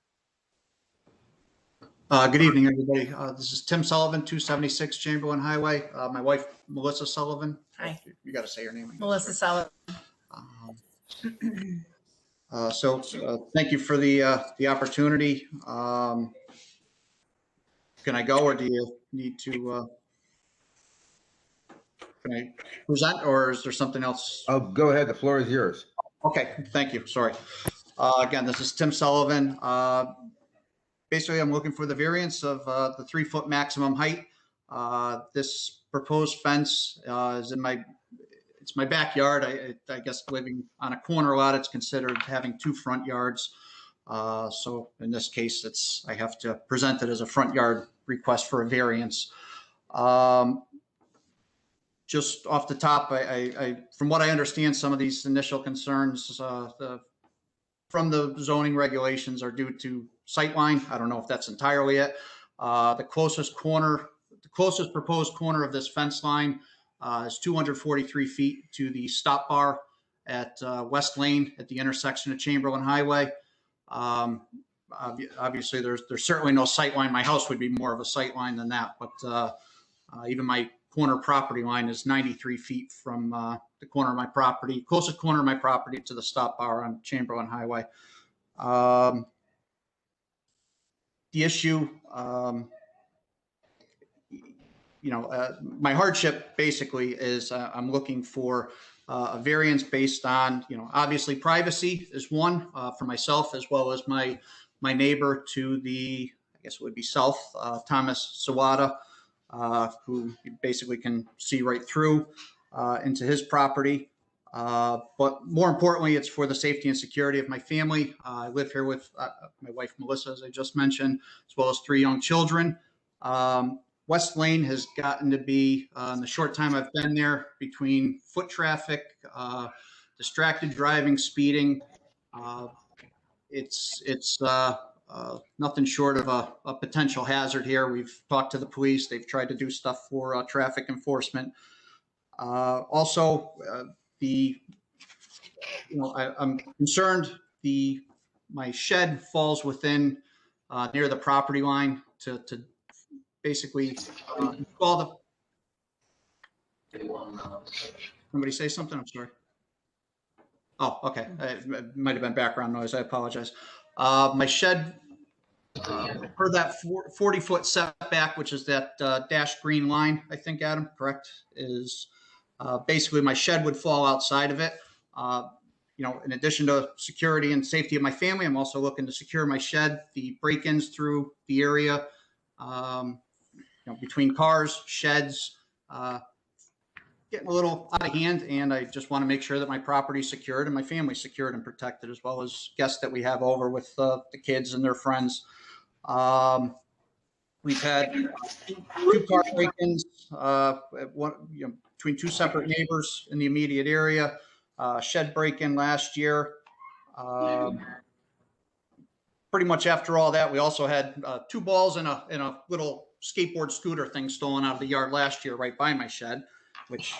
Good evening, everybody. This is Tim Sullivan, 276 Chamberlain Highway. My wife, Melissa Sullivan. Hi. You got to say your name. Melissa Sullivan. Thank you for the opportunity. Can I go, or do you need to? Can I present, or is there something else? Oh, go ahead. The floor is yours. Okay, thank you. Sorry. Again, this is Tim Sullivan. Basically, I'm looking for the variance of the 3-foot maximum height. This proposed fence is in my backyard. I guess living on a corner lot, it's considered having 2 front yards. So in this case, I have to present it as a front yard request for a variance. Just off the top, from what I understand, some of these initial concerns from the zoning regulations are due to sightline. I don't know if that's entirely it. The closest proposed corner of this fence line is 243 feet to the stop bar at West Lane at the intersection of Chamberlain Highway. Obviously, there's certainly no sightline. My house would be more of a sightline than that, but even my corner property line is 93 feet from the corner of my property, closest corner of my property to the stop bar on Chamberlain Highway. The issue, my hardship basically is I'm looking for a variance based on, obviously privacy is one for myself, as well as my neighbor to the, I guess it would be south, Thomas Sawada, who you basically can see right through into his property. But more importantly, it's for the safety and security of my family. I live here with my wife, Melissa, as I just mentioned, as well as 3 young children. West Lane has gotten to be, in the short time I've been there, between foot traffic, distracted driving, speeding. It's nothing short of a potential hazard here. We've talked to the police. They've tried to do stuff for traffic enforcement. I'm concerned my shed falls within near the property line to basically install somebody say something? I'm sorry. Oh, okay. It might have been background noise. I apologize. My shed, for that 40-foot setback, which is that dashed green line, I think, Adam, correct, is basically my shed would fall outside of it. In addition to security and safety of my family, I'm also looking to secure my shed, the break-ins through the area, between cars, sheds, getting a little out of hand, and I just want to make sure that my property is secured and my family is secured and protected, as well as guests that we have over with the kids and their friends. We've had 2 car break-ins, between 2 separate neighbors in the immediate area. Shed break-in last year. Pretty much after all that, we also had 2 balls in a little skateboard scooter thing stolen out of the yard last year, right by my shed, which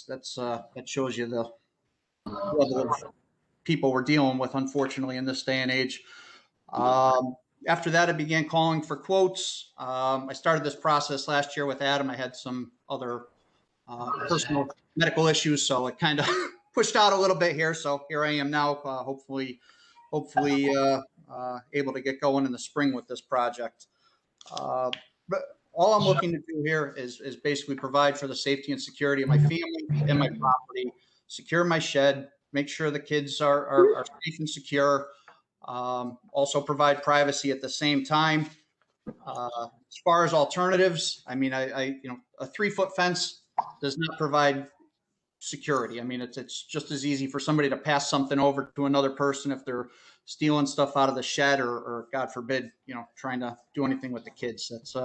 that shows you the level of people we're dealing with, unfortunately, in this day and age. After that, I began calling for quotes. I started this process last year with Adam. I had some other personal medical issues, so it kind of pushed out a little bit here. So here I am now, hopefully hopefully able to get going in the spring with this project. But all I'm looking to do here is basically provide for the safety and security of my family and my property, secure my shed, make sure the kids are safe and secure, also provide privacy at the same time. As far as alternatives, I mean, a 3-foot fence does not provide security. I mean, it's just as easy for somebody to pass something over to another person if they're stealing stuff out of the shed or God forbid, trying to do anything with the kids. That's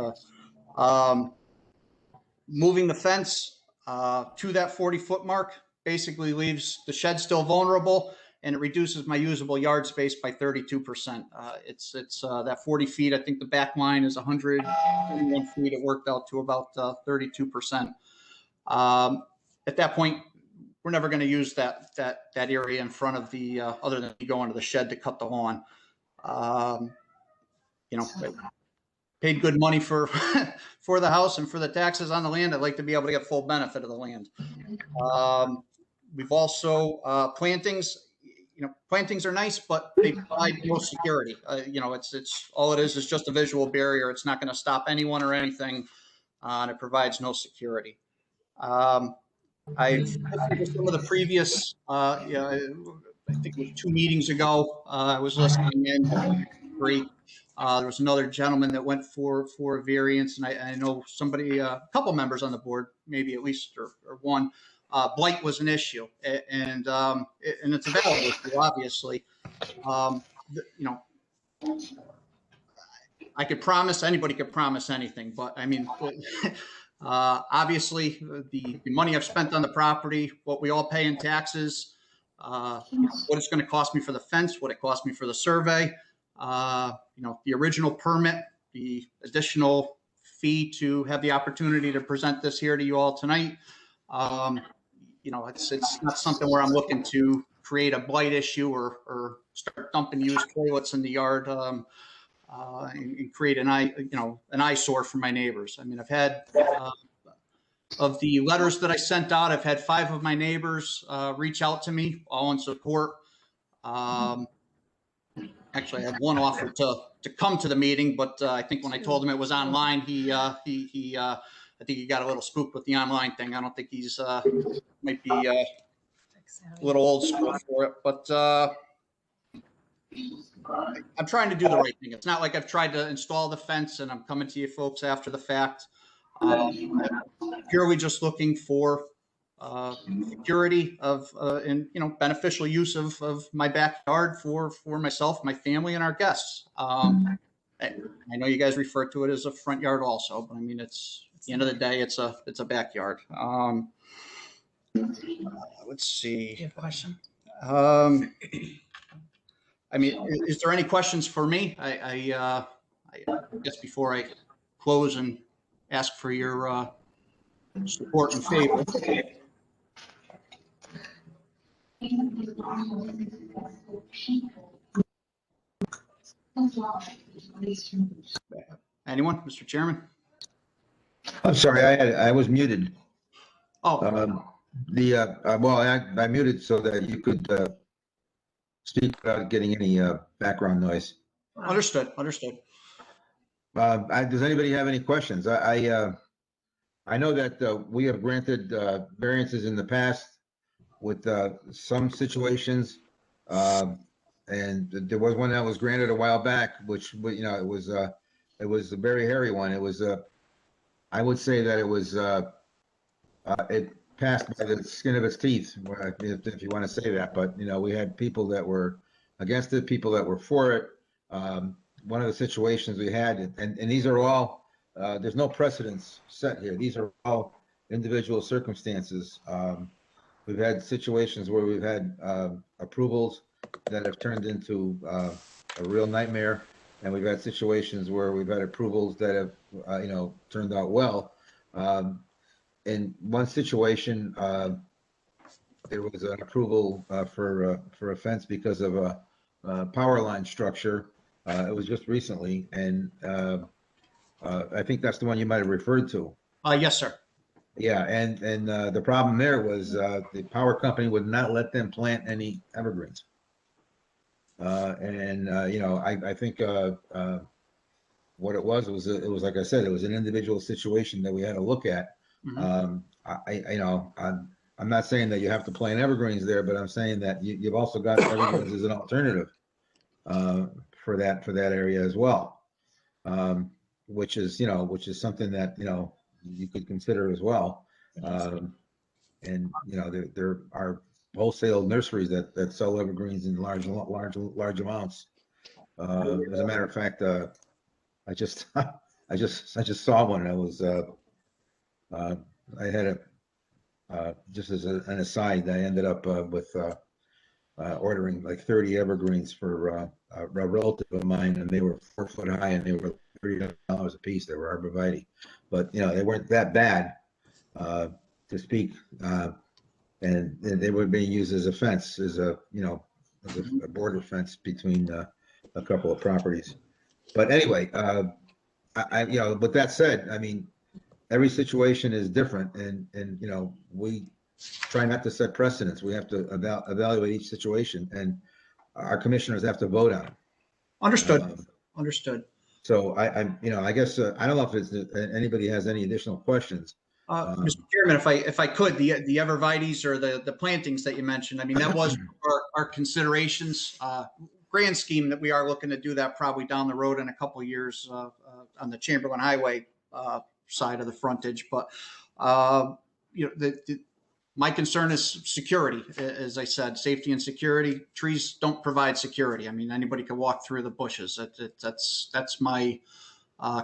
moving the fence to that 40-foot mark basically leaves the shed still vulnerable, and it reduces my usable yard space by 32%. It's that 40 feet. I think the back line is 121 feet. It worked out to about 32%. At that point, we're never going to use that area in front of the other than go into the shed to cut the lawn. Paid good money for for the house and for the taxes on the land. I'd like to be able to get full benefit of the land. We've also plantings. Plantings are nice, but they provide no security. It's all it is just a visual barrier. It's not going to stop anyone or anything, and it provides no security. I've listened to some of the previous, I think it was 2 meetings ago. I was listening in. There was another gentleman that went for a variance, and I know somebody, a couple members on the board, maybe at least or one. Blight was an issue, and it's a valid issue, obviously. I could promise, anybody could promise anything, but I mean, obviously the money I've spent on the property, what we all pay in taxes, what it's going to cost me for the fence, what it cost me for the survey, the original permit, the additional fee to have the opportunity to present this here to you all tonight. It's not something where I'm looking to create a blight issue or start dumping used toilets in the yard and create an eyesore for my neighbors. I mean, I've had of the letters that I sent out, I've had 5 of my neighbors reach out to me, all in support. Actually, I had one offer to come to the meeting, but I think when I told him it was online, I think he got a little spooked with the online thing. I don't think he's might be a little old school for it, but I'm trying to do the right thing. It's not like I've tried to install the fence and I'm coming to you folks after the fact. Purely just looking for security of and beneficial use of my backyard for myself, my family, and our guests. I know you guys refer to it as a front yard also, but I mean, it's at the end of the day, it's a backyard. Let's see. Do you have a question? I mean, is there any questions for me? I guess before I close and ask for your support and favor. Anyone, Mr. Chairman? I'm sorry, I was muted. Oh, I muted so that you could speak without getting any background noise. Understood. Does anybody have any questions? I know that we have granted variances in the past with some situations, and there was one that was granted a while back, which it was a very hairy one. It was I would say that it was it passed by the skin of its teeth, if you want to say that. But we had people that were against it, people that were for it. One of the situations we had, and these are all, there's no precedents set here. These are all individual circumstances. We've had situations where we've had approvals that have turned into a real nightmare, and we've had situations where we've had approvals that have, turned out well. In one situation, there was an approval for a fence because of a power line structure. It was just recently, and I think that's the one you might have referred to. Yes, sir. Yeah, and the problem there was the power company would not let them plant any evergreens. You know, I think what it was like I said, it was an individual situation that we had to look at. You know, I'm not saying that you have to plant evergreens there, but I'm saying that you've also got evergreens as an alternative for that area as well, which is something that you could consider as well. And you know, there are wholesale nurseries that sell evergreens in large amounts. As a matter of fact, I just saw one. I was I had just as an aside, I ended up with ordering like 30 evergreens for a relative of mine, and they were 4 foot high, and they were $30 a piece. They were arborvitae, but they weren't that bad to speak, and they were being used as a fence, as a border fence between a couple of properties. But anyway, with that said, I mean, every situation is different, and we try not to set precedents. We have to evaluate each situation, and our commissioners have to vote on it. Understood. Understood. So I guess I don't know if anybody has any additional questions. Mr. Chairman, if I could, the evervites or the plantings that you mentioned, I mean, that was our considerations. Grand scheme that we are looking to do that probably down the road in a couple of years on the Chamberlain Highway side of the frontage. But my concern is security. As I said, safety and security. Trees don't provide security. I mean, anybody can walk through the bushes. That's my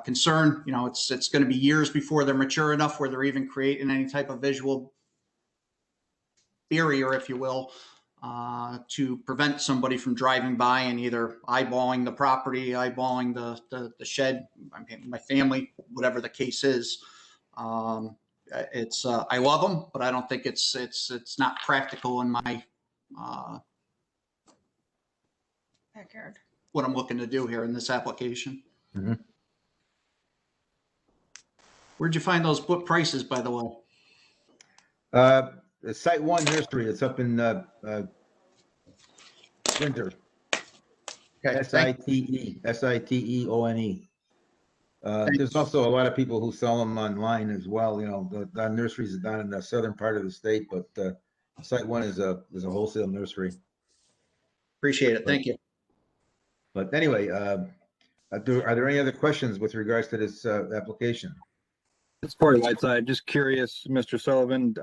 concern. It's going to be years before they're mature enough where they're even creating any type of visual barrier, if you will, to prevent somebody from driving by and either eyeballing the property, eyeballing the shed, my family, whatever the case is. I love them, but I don't think it's not practical in my Backyard. what I'm looking to do here in this application. Mm-hmm. Where'd you find those book prices, by the way? The Site One Nursery. It's up in Winter. Okay. Siteone. There's also a lot of people who sell them online as well. The nurseries are down in the southern part of the state, but Site One is a wholesale nursery. Appreciate it. Thank you. But anyway, are there any other questions with regards to this application? It's Porter Whiteside. Just curious, Mr. Sullivan,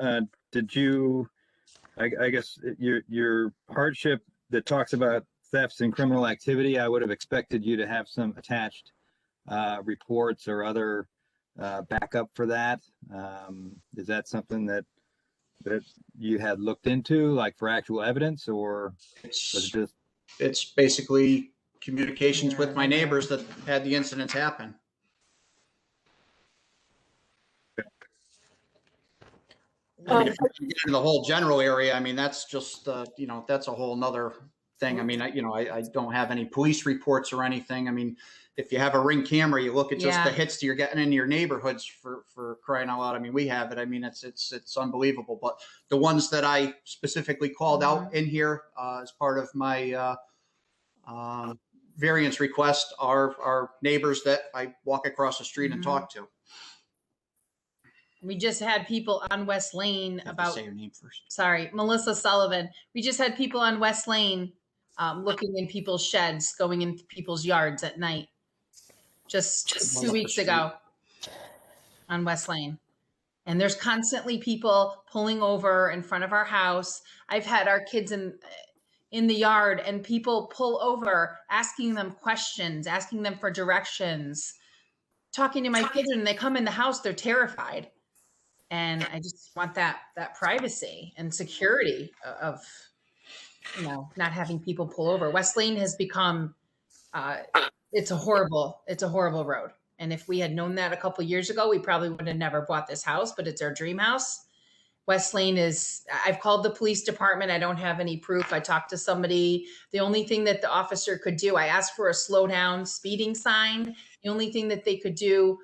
did you, I guess your hardship that talks about thefts and criminal activity, I would have expected you to have some attached reports or other backup for that. Is that something that you had looked into, like for actual evidence, or was it just? It's basically communications with my neighbors that had the incidents happen. I mean, if you get into the whole general area, I mean, that's just, that's a whole nother thing. I mean, I don't have any police reports or anything. I mean, if you have a Ring camera, you look at just the hits that you're getting in your neighborhoods for crying out loud. I mean, we have it. I mean, it's unbelievable. But the ones that I specifically called out in here as part of my variance request are neighbors that I walk across the street and talk to. We just had people on West Lane Say your name first. Sorry, Melissa Sullivan. We just had people on West Lane looking in people's sheds, going into people's yards at night. Just 2 weeks ago on West Lane. And there's constantly people pulling over in front of our house. I've had our kids in the yard and people pull over, asking them questions, asking them for directions, talking to my kids, and they come in the house, they're terrified. And I just want that privacy and security of, not having people pull over. West Lane has become, it's a horrible road. And if we had known that a couple of years ago, we probably would have never bought this house, but it's our dream house. West Lane I've called the police department. I don't have any proof. I talked to somebody. The only thing that the officer could do, I asked for a slow down speeding sign. The only thing that they could do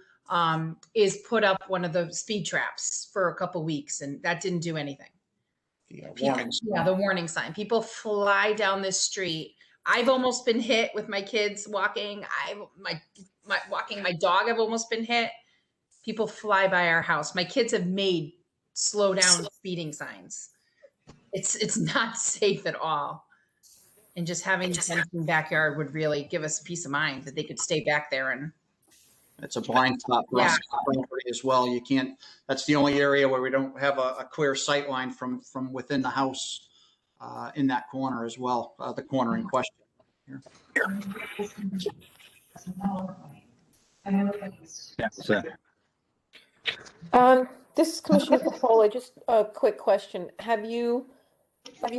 is put up one of the speed traps for a couple weeks, and that didn't do anything. Warning. Yeah, the warning sign. People fly down this street. I've almost been hit with my kids walking. Walking my dog. I've almost been hit. People fly by our house. My kids have made slow down speeding signs. It's not safe at all. And just having the fenced backyard would really give us peace of mind that they could stay back there. And It's a blind spot for us as well. You can't, that's the only area where we don't have a clear sight line from within the house in that corner as well, the corner in question. Here. This is Commissioner Capola. Just a quick question. Have you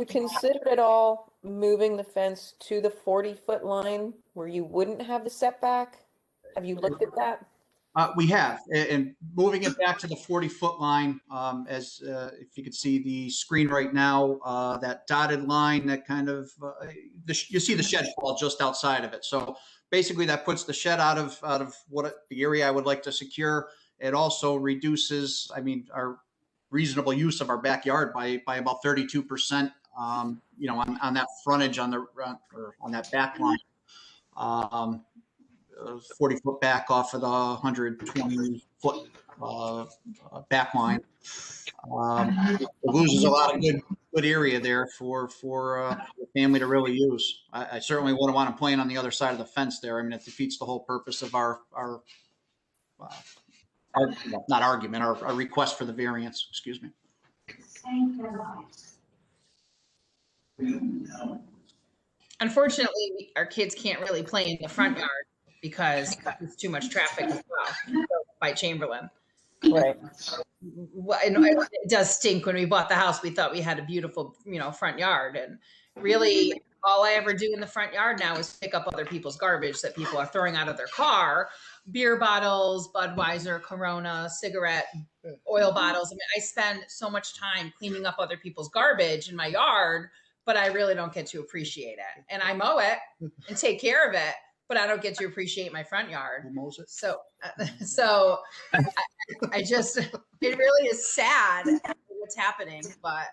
considered at all moving the fence to the 40-foot line where you wouldn't have the setback? Have you looked at that? We have, and moving it back to the 40-foot line, as if you could see the screen right now, that dotted line that kind of, you see the shed fall just outside of it. So basically that puts the shed out of the area I would like to secure. It also reduces, our reasonable use of our backyard by about 32%, on that frontage on that back line. 40-foot back off of the 120-foot back line. It loses a lot of good area there for the family to really use. I certainly wouldn't want to play on the other side of the fence there. It defeats the whole purpose of our not argument, our request for the variance, excuse me. Unfortunately, our kids can't really play in the front yard because there's too much traffic as well by Chamberlain. Right. It does stink. When we bought the house, we thought we had a beautiful, front yard. And really, all I ever do in the front yard now is pick up other people's garbage that people are throwing out of their car. Beer bottles, Budweiser, Corona, cigarette, oil bottles. I spend so much time cleaning up other people's garbage in my yard, but I really don't get to appreciate it. And I mow it and take care of it, but I don't get to appreciate my front yard. So I just, it really is sad what's happening, but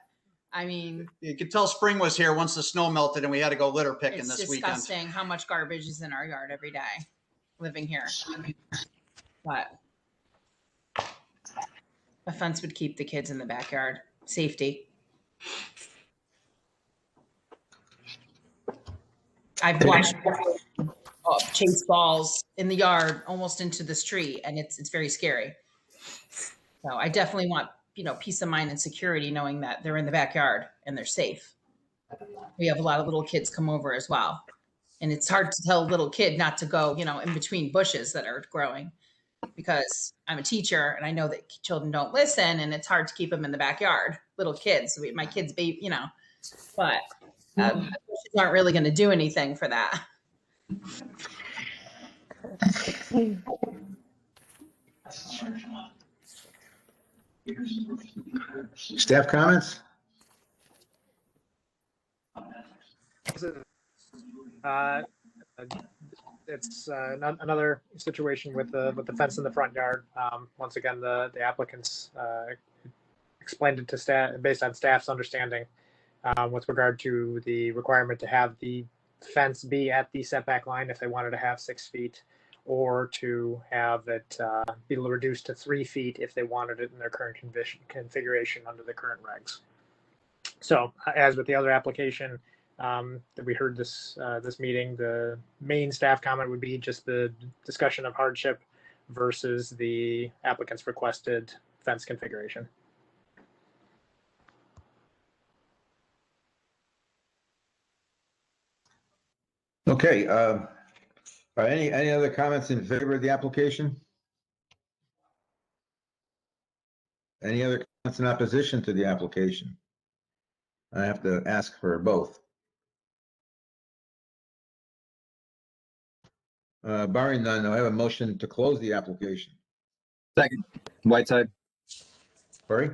you could tell spring was here once the snow melted and we had to go litter picking this weekend. It's disgusting how much garbage is in our yard every day living here. But a fence would keep the kids in the backyard. Safety. I've watched chase balls in the yard almost into the street, and it's very scary. So I definitely want, peace of mind and security knowing that they're in the backyard and they're safe. We have a lot of little kids come over as well. And it's hard to tell a little kid not to go, in between bushes that are growing, because I'm a teacher and I know that children don't listen, and it's hard to keep them in the backyard. Little kids, my kids, but bushes aren't really going to do anything for that. Staff comments? It's another situation with the fence in the front yard. Once again, the applicants explained it to staff based on staff's understanding with regard to the requirement to have the fence be at the setback line if they wanted to have 6 feet, or to have it be reduced to 3 feet if they wanted it in their current configuration under the current regs. So as with the other application that we heard this meeting, the main staff comment would be just the discussion of hardship versus the applicant's requested fence configuration. Okay. Any other comments in favor of the application? Any other comments in opposition to the application? I have to ask for both. Barring none, I have a motion to close the application. Second. Whiteside. Barry?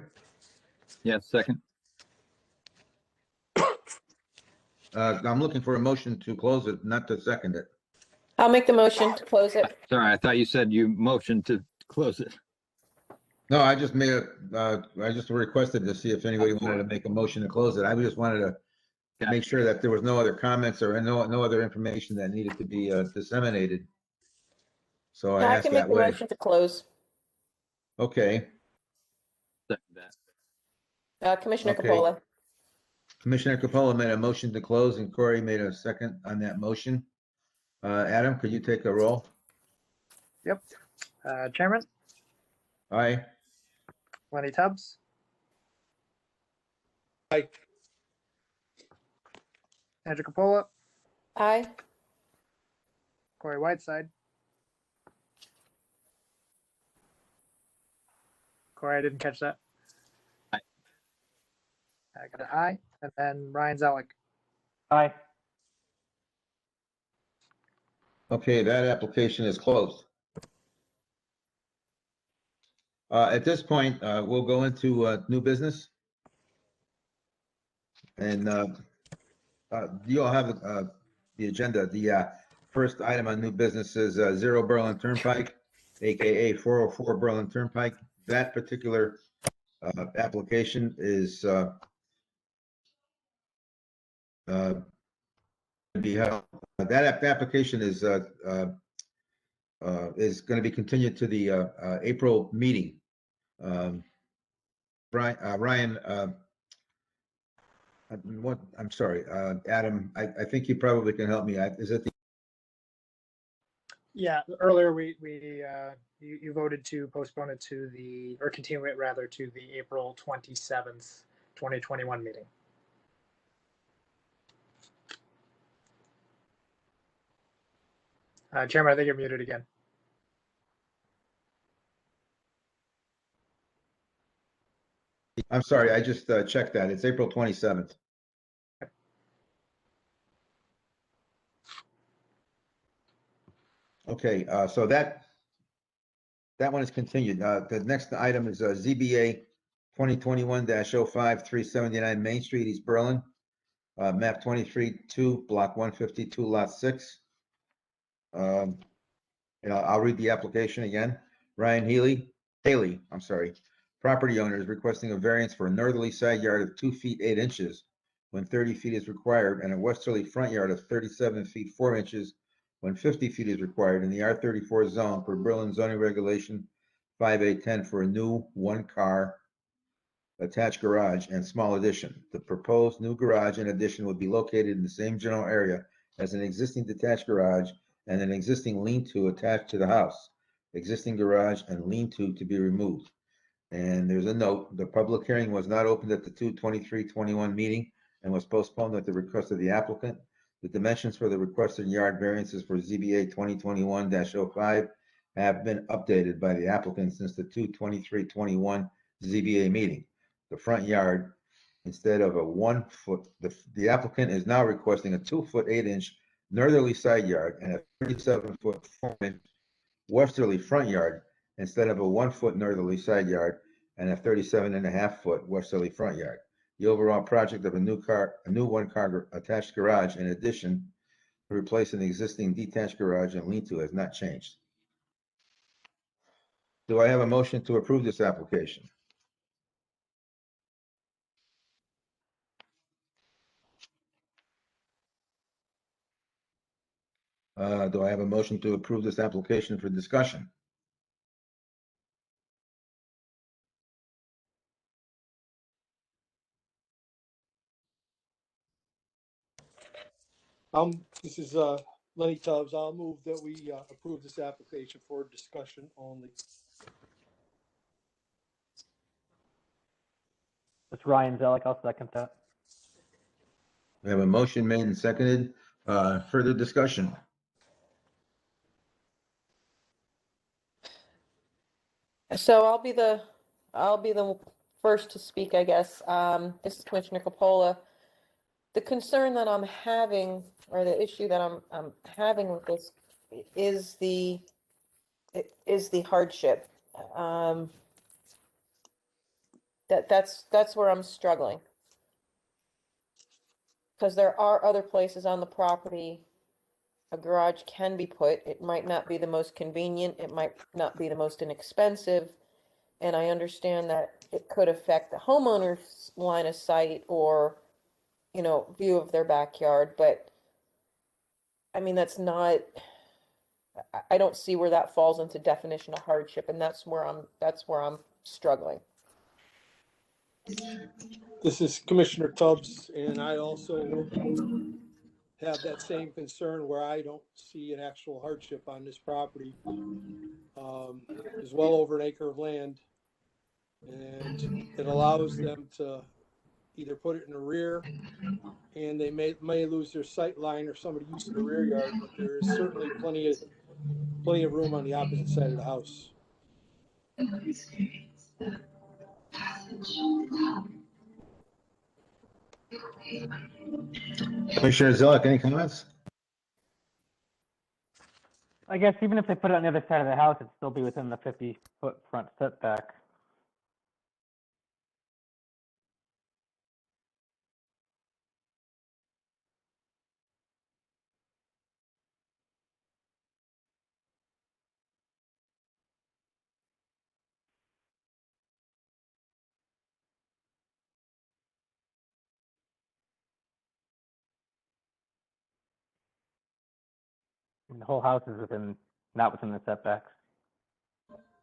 Yes, second. I'm looking for a motion to close it, not to second it. I'll make the motion to close it. Sorry, I thought you said you motioned to close it. No, I just made I just requested to see if anybody wanted to make a motion to close it. I just wanted to to make sure that there was no other comments or no other information that needed to be disseminated. So I I asked can make that the way. motion to close. Okay, Commissioner Okay. Capola. Commissioner Capola made a motion to close and Corey made a second on that motion. Adam, could you take a roll? Yep. Chairman, Aye. Lenny Tubbs, Aye. Andrew Capola, Aye. Corey Whiteside. Corey, I didn't catch that. Aye. I got an aye. And then Ryan Zellick. Aye. Okay, that application is closed. At this point, we'll go into new business. And you all have the agenda. The first item on new business is 0 Berlin Turnpike, AKA 404 Berlin Turnpike. That particular application is be held. That application is going to be continued to the April meeting. Ryan, I'm sorry, Adam, I think you probably can help me. Is it the? Yeah, earlier you voted to postpone it to or continue it rather to the April 27th, 2021 meeting. Chairman, I think you're muted again. I'm sorry, I just checked that. It's April 27th. Okay, so that one is continued. The next item is ZBA 2021-05, 379 Main Street, East Berlin, map 23-2, block 152, lot 6. I'll read the application again. Ryan Haley, I'm sorry. Property owner is requesting a variance for a northerly side yard of 2 feet 8 inches when 30 feet is required, and a westerly front yard of 37 feet 4 inches when 50 feet is required in the R34 zone per Berlin zoning regulation 5A10 for a new 1-car attached garage and small addition. The proposed new garage and addition would be located in the same general area as an existing detached garage and an existing lean-to attached to the house. Existing garage and lean-to to be removed. And there's a note, the public hearing was not opened at the 2/23/21 meeting and was postponed at the request of the applicant. The dimensions for the requested yard variances for ZBA 2021-05 have been updated by the applicant since the 2/23/21 ZBA meeting. The front yard, instead of a 1 foot, the applicant is now requesting a 2 foot 8 inch northerly side yard and a 37 foot 4 inch westerly front yard instead of a 1 foot northerly side yard and a 37.5 foot westerly front yard. The overall project of a new 1-car attached garage in addition to replace an existing detached garage and lean-to has not changed. Do I have a motion to approve this application? Do I have a motion to approve this application for discussion? This is Lenny Tubbs. I'll move that we approve this application for discussion only. It's Ryan Zellick. I'll second that. We have a motion made and seconded. Further discussion? So I'll be the first to speak, I guess. This is Commissioner Capola. The concern that I'm having, or the issue that I'm having with this, is the hardship. That's where I'm struggling, because there are other places on the property a garage can be put. It might not be the most convenient, it might not be the most inexpensive, and I understand that it could affect the homeowner's line of sight, or you know, view of their backyard, but I mean, that's not, I don't see where that falls into definition of hardship, and that's where I'm struggling. This is Commissioner Tubbs, and I also have that same concern where I don't see an actual hardship on this property. There's well over an acre of land, and it allows them to either put it in the rear, and they may lose their sight line or somebody using the rear yard, but there is certainly plenty of room on the opposite side of the house. Commissioner Zellick, any comments? I guess even if they put it on the other side of the house, it'd still be within the 50-foot front setback. And the whole house is not within the setbacks.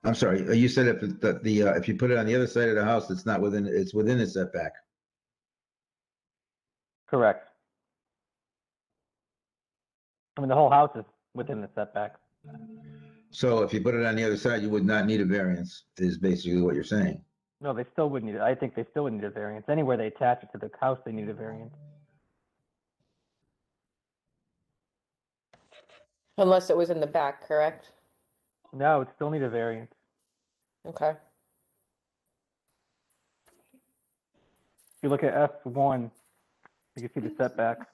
I'm sorry, you said if you put it on the other side of the house, it's within the setback. Correct. I mean, the whole house is within the setback. So if you put it on the other side, you would not need a variance, is basically what you're saying. No, they still would need it. I think they still would need a variance. Anywhere they attach it to the house, they need a variance. Unless it was in the back, correct? No, it still need a variance. Okay. If you look at F1, you can see the setbacks.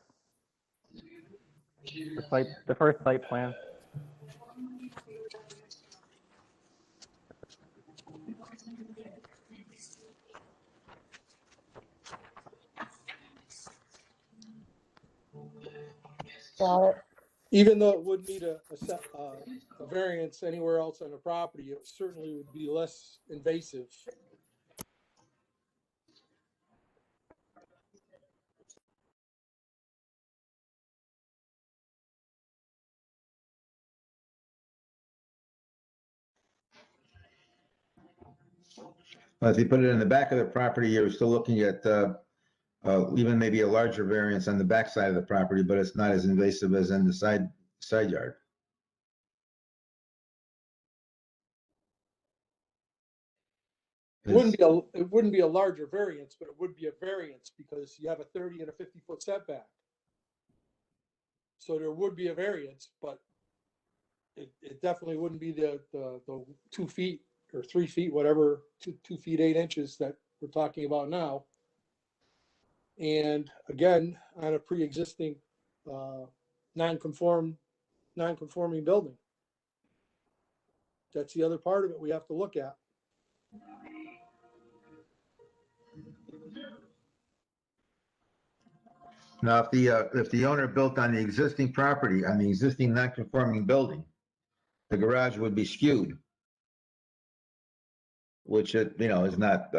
The first site plan. Got it. Even though it would need a variance anywhere else on the property, it certainly would be less invasive. But if you put it in the back of the property, you're still looking at even maybe a larger variance on the back side of the property, but it's not as invasive as in the side yard. It wouldn't be a larger variance, but it would be a variance because you have a 30 and a 50-foot setback. So there would be a variance, but it definitely wouldn't be the 2 feet or 3 feet, whatever, 2 feet 8 inches that we're talking about now. And again, on a pre-existing non-conforming building. That's the other part of it we have to look at. Now, if the owner built on the existing property, on the existing non-conforming building, the garage would be skewed, which is not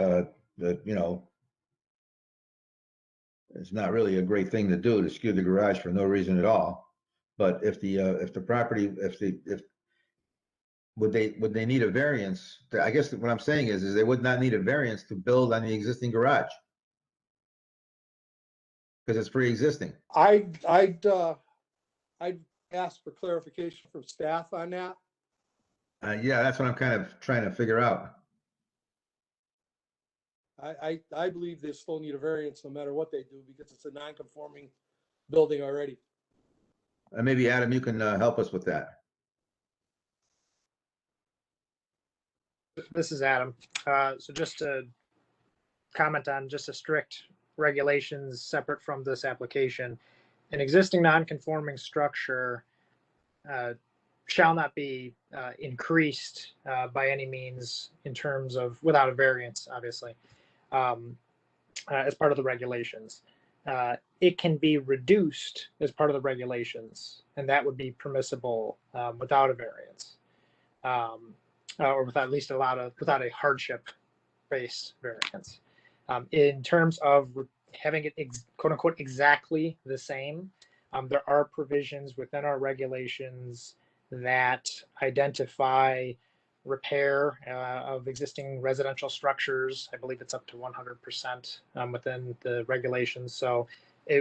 it's not really a great thing to do, to skew the garage for no reason at all. But if the property, would they need a variance? I guess what I'm saying is they would not need a variance to build on the existing garage because it's pre-existing. I'd ask for clarification from staff on that. Yeah, that's what I'm kind of trying to figure out. I believe they still need a variance no matter what they do because it's a non-conforming building already. Maybe Adam, you can help us with that. This is Adam. So just to comment on just a strict regulations separate from this application, an existing non-conforming structure shall not be increased by any means in terms of without a variance, obviously, as part of the regulations. It can be reduced as part of the regulations, and that would be permissible without a variance, or without at least without a hardship-based variance. In terms of having it quote unquote exactly the same. There are provisions within our regulations that identify repair of existing residential structures. I believe it's up to 100% within the regulations. So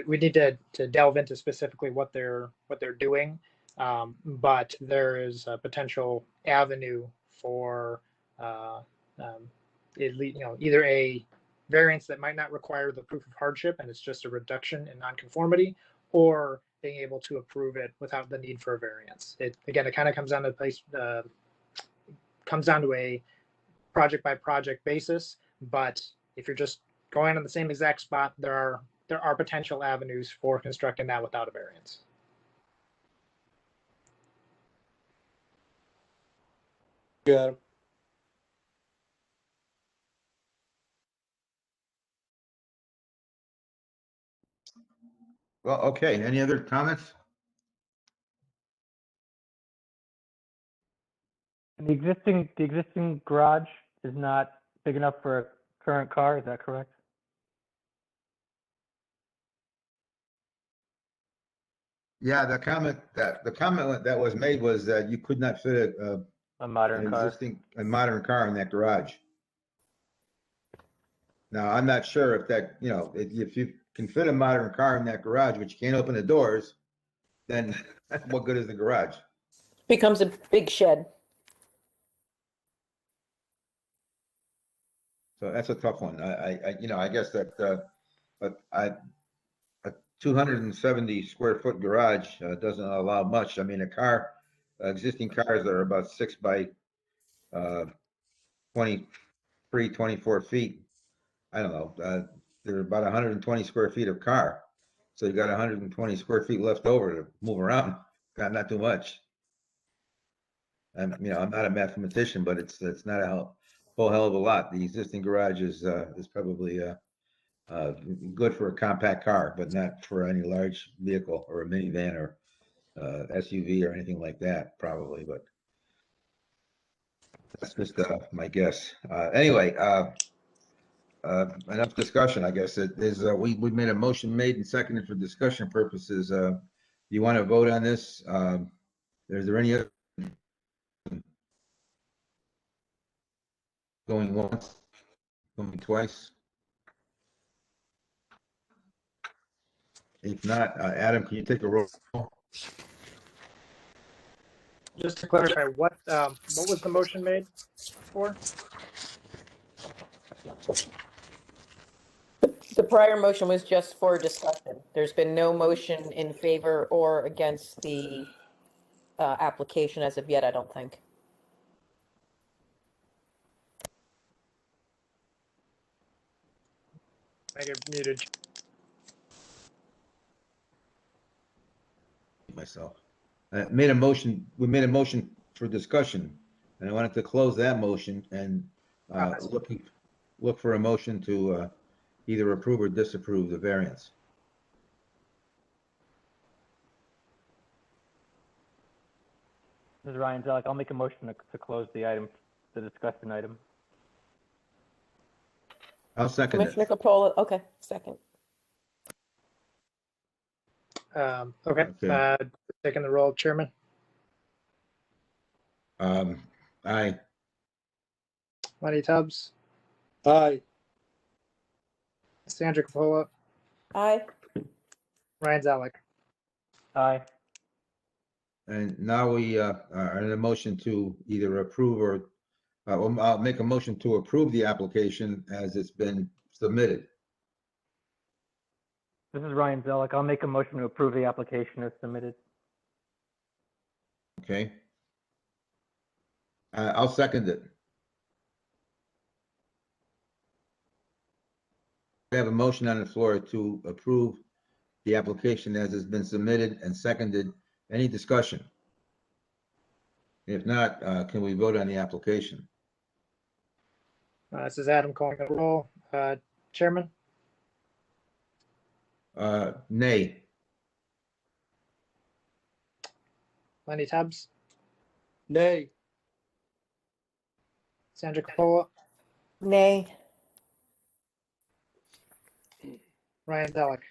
we need to delve into specifically what they're doing. But there is a potential avenue for either a variance that might not require the proof of hardship and it's just a reduction in nonconformity, or being able to approve it without the need for a variance. It kind of comes down to a project by project basis. But if you're just going on the same exact spot, there are potential avenues for constructing that without a variance. Got him. Well, okay, any other comments? And the existing garage is not big enough for a current car, is that correct? Yeah, the comment that was made was that you could not fit A modern an car? a modern car in that garage. Now, I'm not sure if that, if you can fit a modern car in that garage, but you can't open the doors, then what good is the garage? Becomes a big shed. So that's a tough one. I guess that, a 270 square foot garage doesn't allow much. I mean, existing cars are about 6 by 23, 24 feet. I don't know, they're about 120 square feet of car. So you got 120 square feet left over to move around, not too much. I'm not a mathematician, but it's not a whole hell of a lot. The existing garage is probably good for a compact car, but not for any large vehicle or a minivan or SUV or anything like that, probably, but that's just my guess. Anyway, enough discussion, I guess. It is, we made a motion made and seconded for discussion purposes. You want to vote on this? Is there any other going once, going twice? If not, Adam, can you take a roll? Just to clarify, what was the motion made for? The prior motion was just for discussion. There's been no motion in favor or against the application as of yet, I don't think. I get muted. Myself. We made a motion for discussion, and I wanted to close that motion and look for a motion to either approve or disapprove the variance. This is Ryan Zellick. I'll make a motion to close the discussion item. I'll second Commissioner it. Capola, okay, second. Okay. Taking the roll, Chairman. Aye. Lenny Tubbs, Aye. Sandra Capola, Aye. Ryan Zellick. Aye. And now we are in a motion to either approve or I'll make a motion to approve the application as it's been submitted. This is Ryan Zellick. I'll make a motion to approve the application as submitted. Okay. I'll second it. We have a motion on the floor to approve the application as has been submitted and seconded. Any discussion? If not, can we vote on the application? This is Adam calling the roll. Chairman, Nay. Lenny Tubbs, Nay. Sandra Capola, Nay. Ryan Zellick,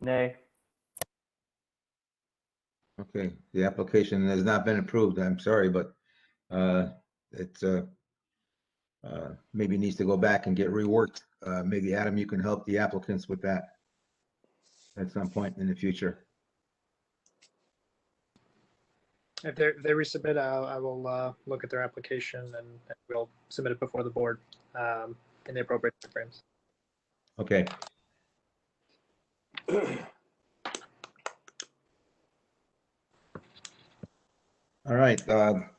Nay. Okay, the application has not been approved. I'm sorry, but it's maybe needs to go back and get reworked. Maybe Adam, you can help the applicants with that at some point in the future. if they resubmit, I will look at their application and we'll submit it before the board in the appropriate frames. Okay. All right. Our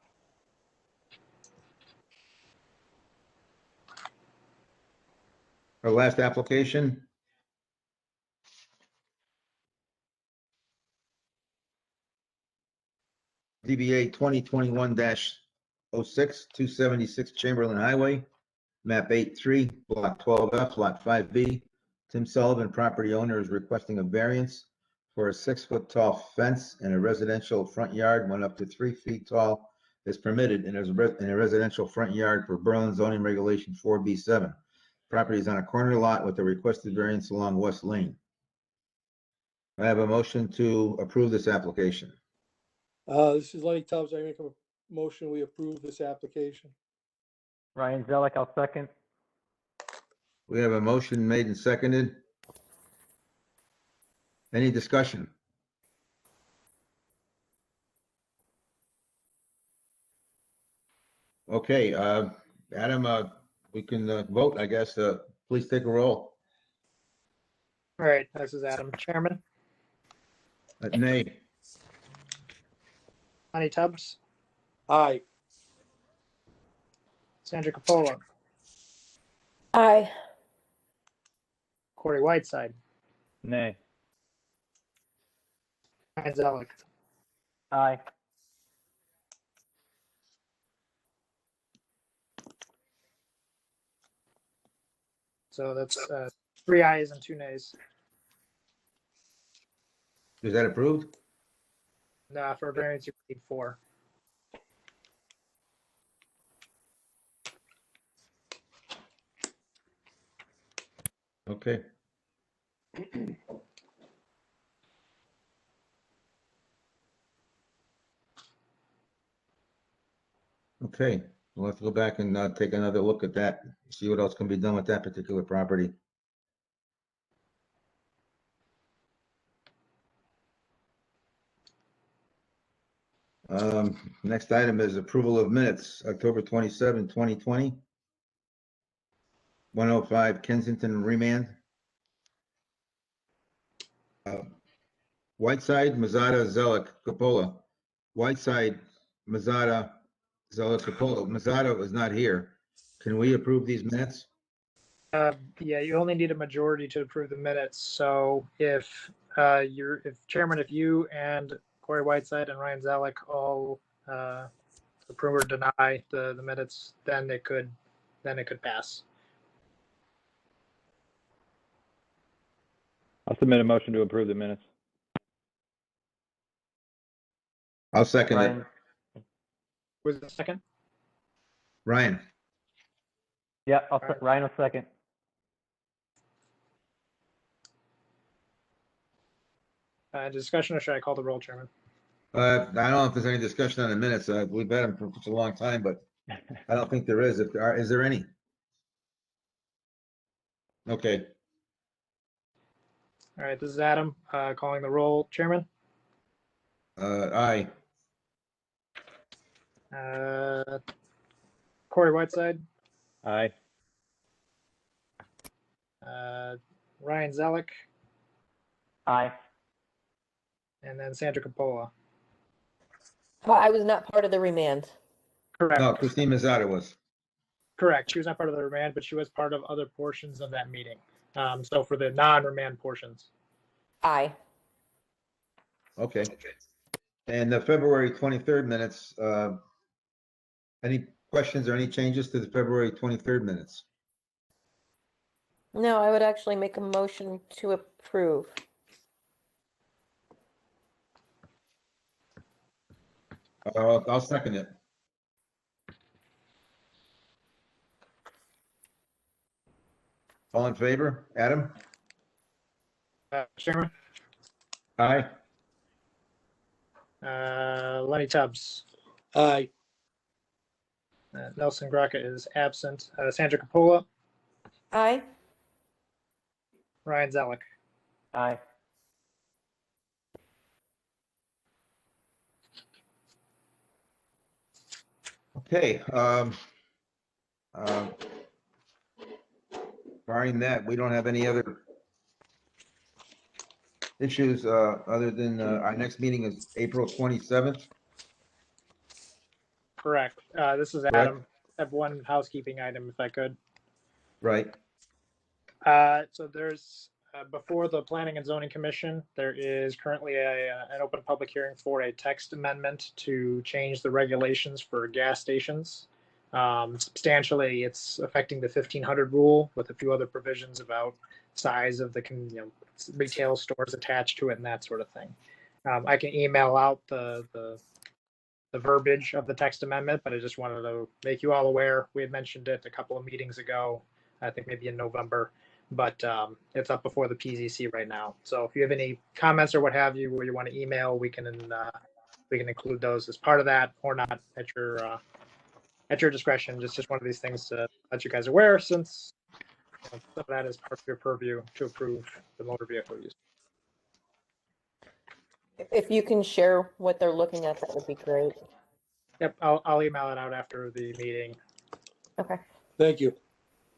last application. DBA 2021-06, 276 Chamberlain Highway, map 8-3, block 12F, lot 5B. Tim Sullivan, property owner, is requesting a variance for a 6-foot tall fence in a residential front yard, one up to 3 feet tall is permitted in a residential front yard for Berlin zoning regulation 4B7. Property is on a corner lot with the requested variance along West Lane. I have a motion to approve this application. This is Lenny Tubbs. I make a motion, we approve this application. Ryan Zellick, I'll second. We have a motion made and seconded. Any discussion? Okay, Adam, we can vote, I guess. Please take a roll. All right, this is Adam. Chairman, Nay. Lenny Tubbs, Aye. Sandra Capola, Aye. Corey Whiteside, Nay. Ryan Zellick, Aye. so that's 3 ayes and 2 nays. Is that approved? Nah, for a variance, you need 4. Okay. Okay, we'll have to go back and take another look at that, see what else can be done with that particular property. Next item is approval of minutes, October 27, 2020. 105 Kensington remand. Whiteside, Mazzata, Zellick, Capola. Whiteside, Mazzata, Zellick, Capola. Mazzata was not here. Can we approve these minutes? Yeah, you only need a majority to approve the minutes. So if Chairman, if you and Corey Whiteside and Ryan Zellick all approve or deny the minutes, then it could pass. I'll submit a motion to approve the minutes. I'll second it. Ryan. Was the second? Ryan, Yeah, Alright. Ryan will second. Discussion, or should I call the roll, Chairman? I don't know if there's any discussion on the minutes. We've had them for such a long time, but I don't think there is. If there are, is there any? Okay, All right, this is Adam calling the roll, Chairman. aye. Corey Whiteside, Aye. Ryan Zellick, Aye. and then Sandra Capola. Well, I was not part of the remand. Correct. No, Christine Mazzata was. Correct. She was not part of the remand, but she was part of other portions of that meeting. So for the non-remand portions. Aye. Okay. And the February 23rd minutes, any questions or any changes to the February 23rd minutes? No, I would actually make a motion to approve. I'll second it. All in favor? Adam? Chairman, Aye. Lenny Tubbs, Aye. Nelson Graca is absent. Sandra Capola, Aye. Ryan Zellick. Aye. Okay, barring that, we don't have any other issues, other than, our next meeting is April 27th. Correct. This is Correct. Adam. I have one housekeeping item, if I could. Right. So there's, before the Planning and Zoning Commission, there is currently an open public hearing for a text amendment to change the regulations for gas stations. Substantially, it's affecting the 1,500 rule with a few other provisions about size of the retail stores attached to it and that sort of thing. I can email out the verbiage of the text amendment, but I just wanted to make you all aware. We had mentioned it a couple of meetings ago, I think maybe in November, but it's up before the PZC right now. So if you have any comments or what have you, where you want to email, we can include those as part of that or not at your discretion. Just one of these things to let you guys aware, since some of that is part of your purview to approve the motor vehicle use. If you can share what they're looking at, that would be great. Yep, I'll email it out after the meeting. Okay. Thank you.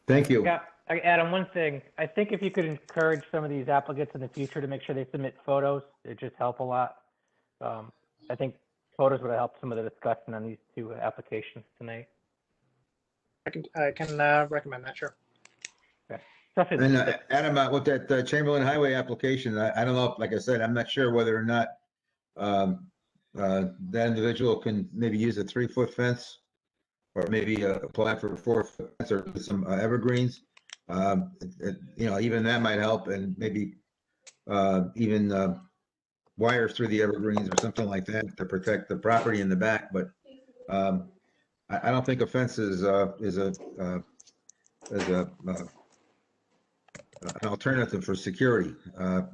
Thank you. Yeah, Adam, one thing. I think if you could encourage some of these applicants in the future to make sure they submit photos, it just help a lot. I think photos would have helped some of the discussion on these two applications tonight. I can recommend that, sure. Okay. Especially And Adam, with that Chamberlain Highway application, I don't know, like I said, I'm not sure whether or not that individual can maybe use a 3-foot fence, or maybe apply for a 4-foot fence or some evergreens. Even that might help, and maybe even wires through the evergreens or something like that to protect the property in the back. But I don't think a fence is an alternative for security,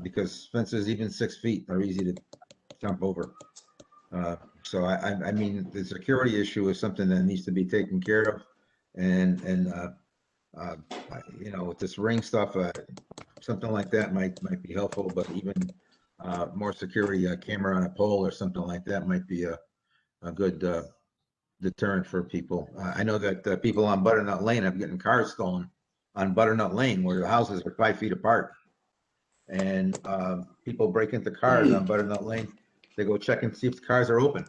because fences, even 6 feet, are easy to jump over. So I mean, the security issue is something that needs to be taken care of, and with this ring stuff, something like that might be helpful. But even more security, a camera on a pole or something like that might be a good deterrent for people. I know that people on Butternut Lane have getting cars stolen on Butternut Lane, where the houses are 5 feet apart, and people break into cars on Butternut Lane. They go check and see if the cars are open.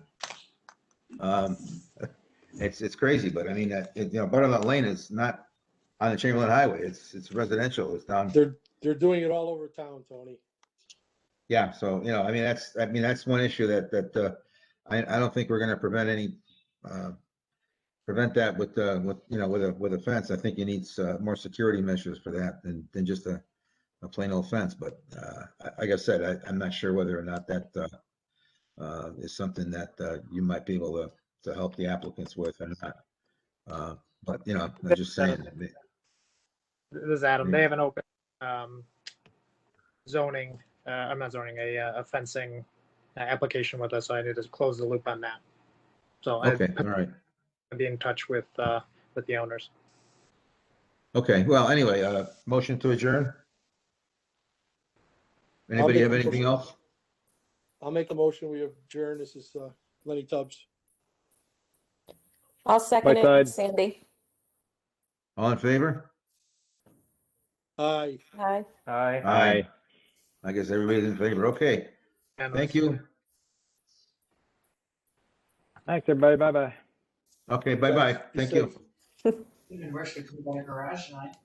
It's crazy, but I mean, Butternut Lane is not on the Chamberlain Highway. It's residential. It's down. They're doing it all over town, Tony. Yeah, so that's one issue that I don't think we're going to prevent that with a fence. I think you need more security measures for that than just a plain old fence. But like I said, I'm not sure whether or not that is something that you might be able to help the applicants with or not. But I'm just saying. This is Adam. They have an open zoning. I'm not zoning, a fencing application with us, so I need to close the loop on that. So Okay, all right. I'll be in touch with the owners. Okay, well, anyway, motion to adjourn. Anybody have anything else? I'll make a motion. We adjourn. This is Lenny Tubbs. I'll second it, Sandy. All in favor? Aye. Aye. Aye. Aye. I guess everybody's in favor. Okay, thank you. Thanks, everybody. Bye-bye. Okay, bye-bye. Thank you. You can rush to the garage tonight.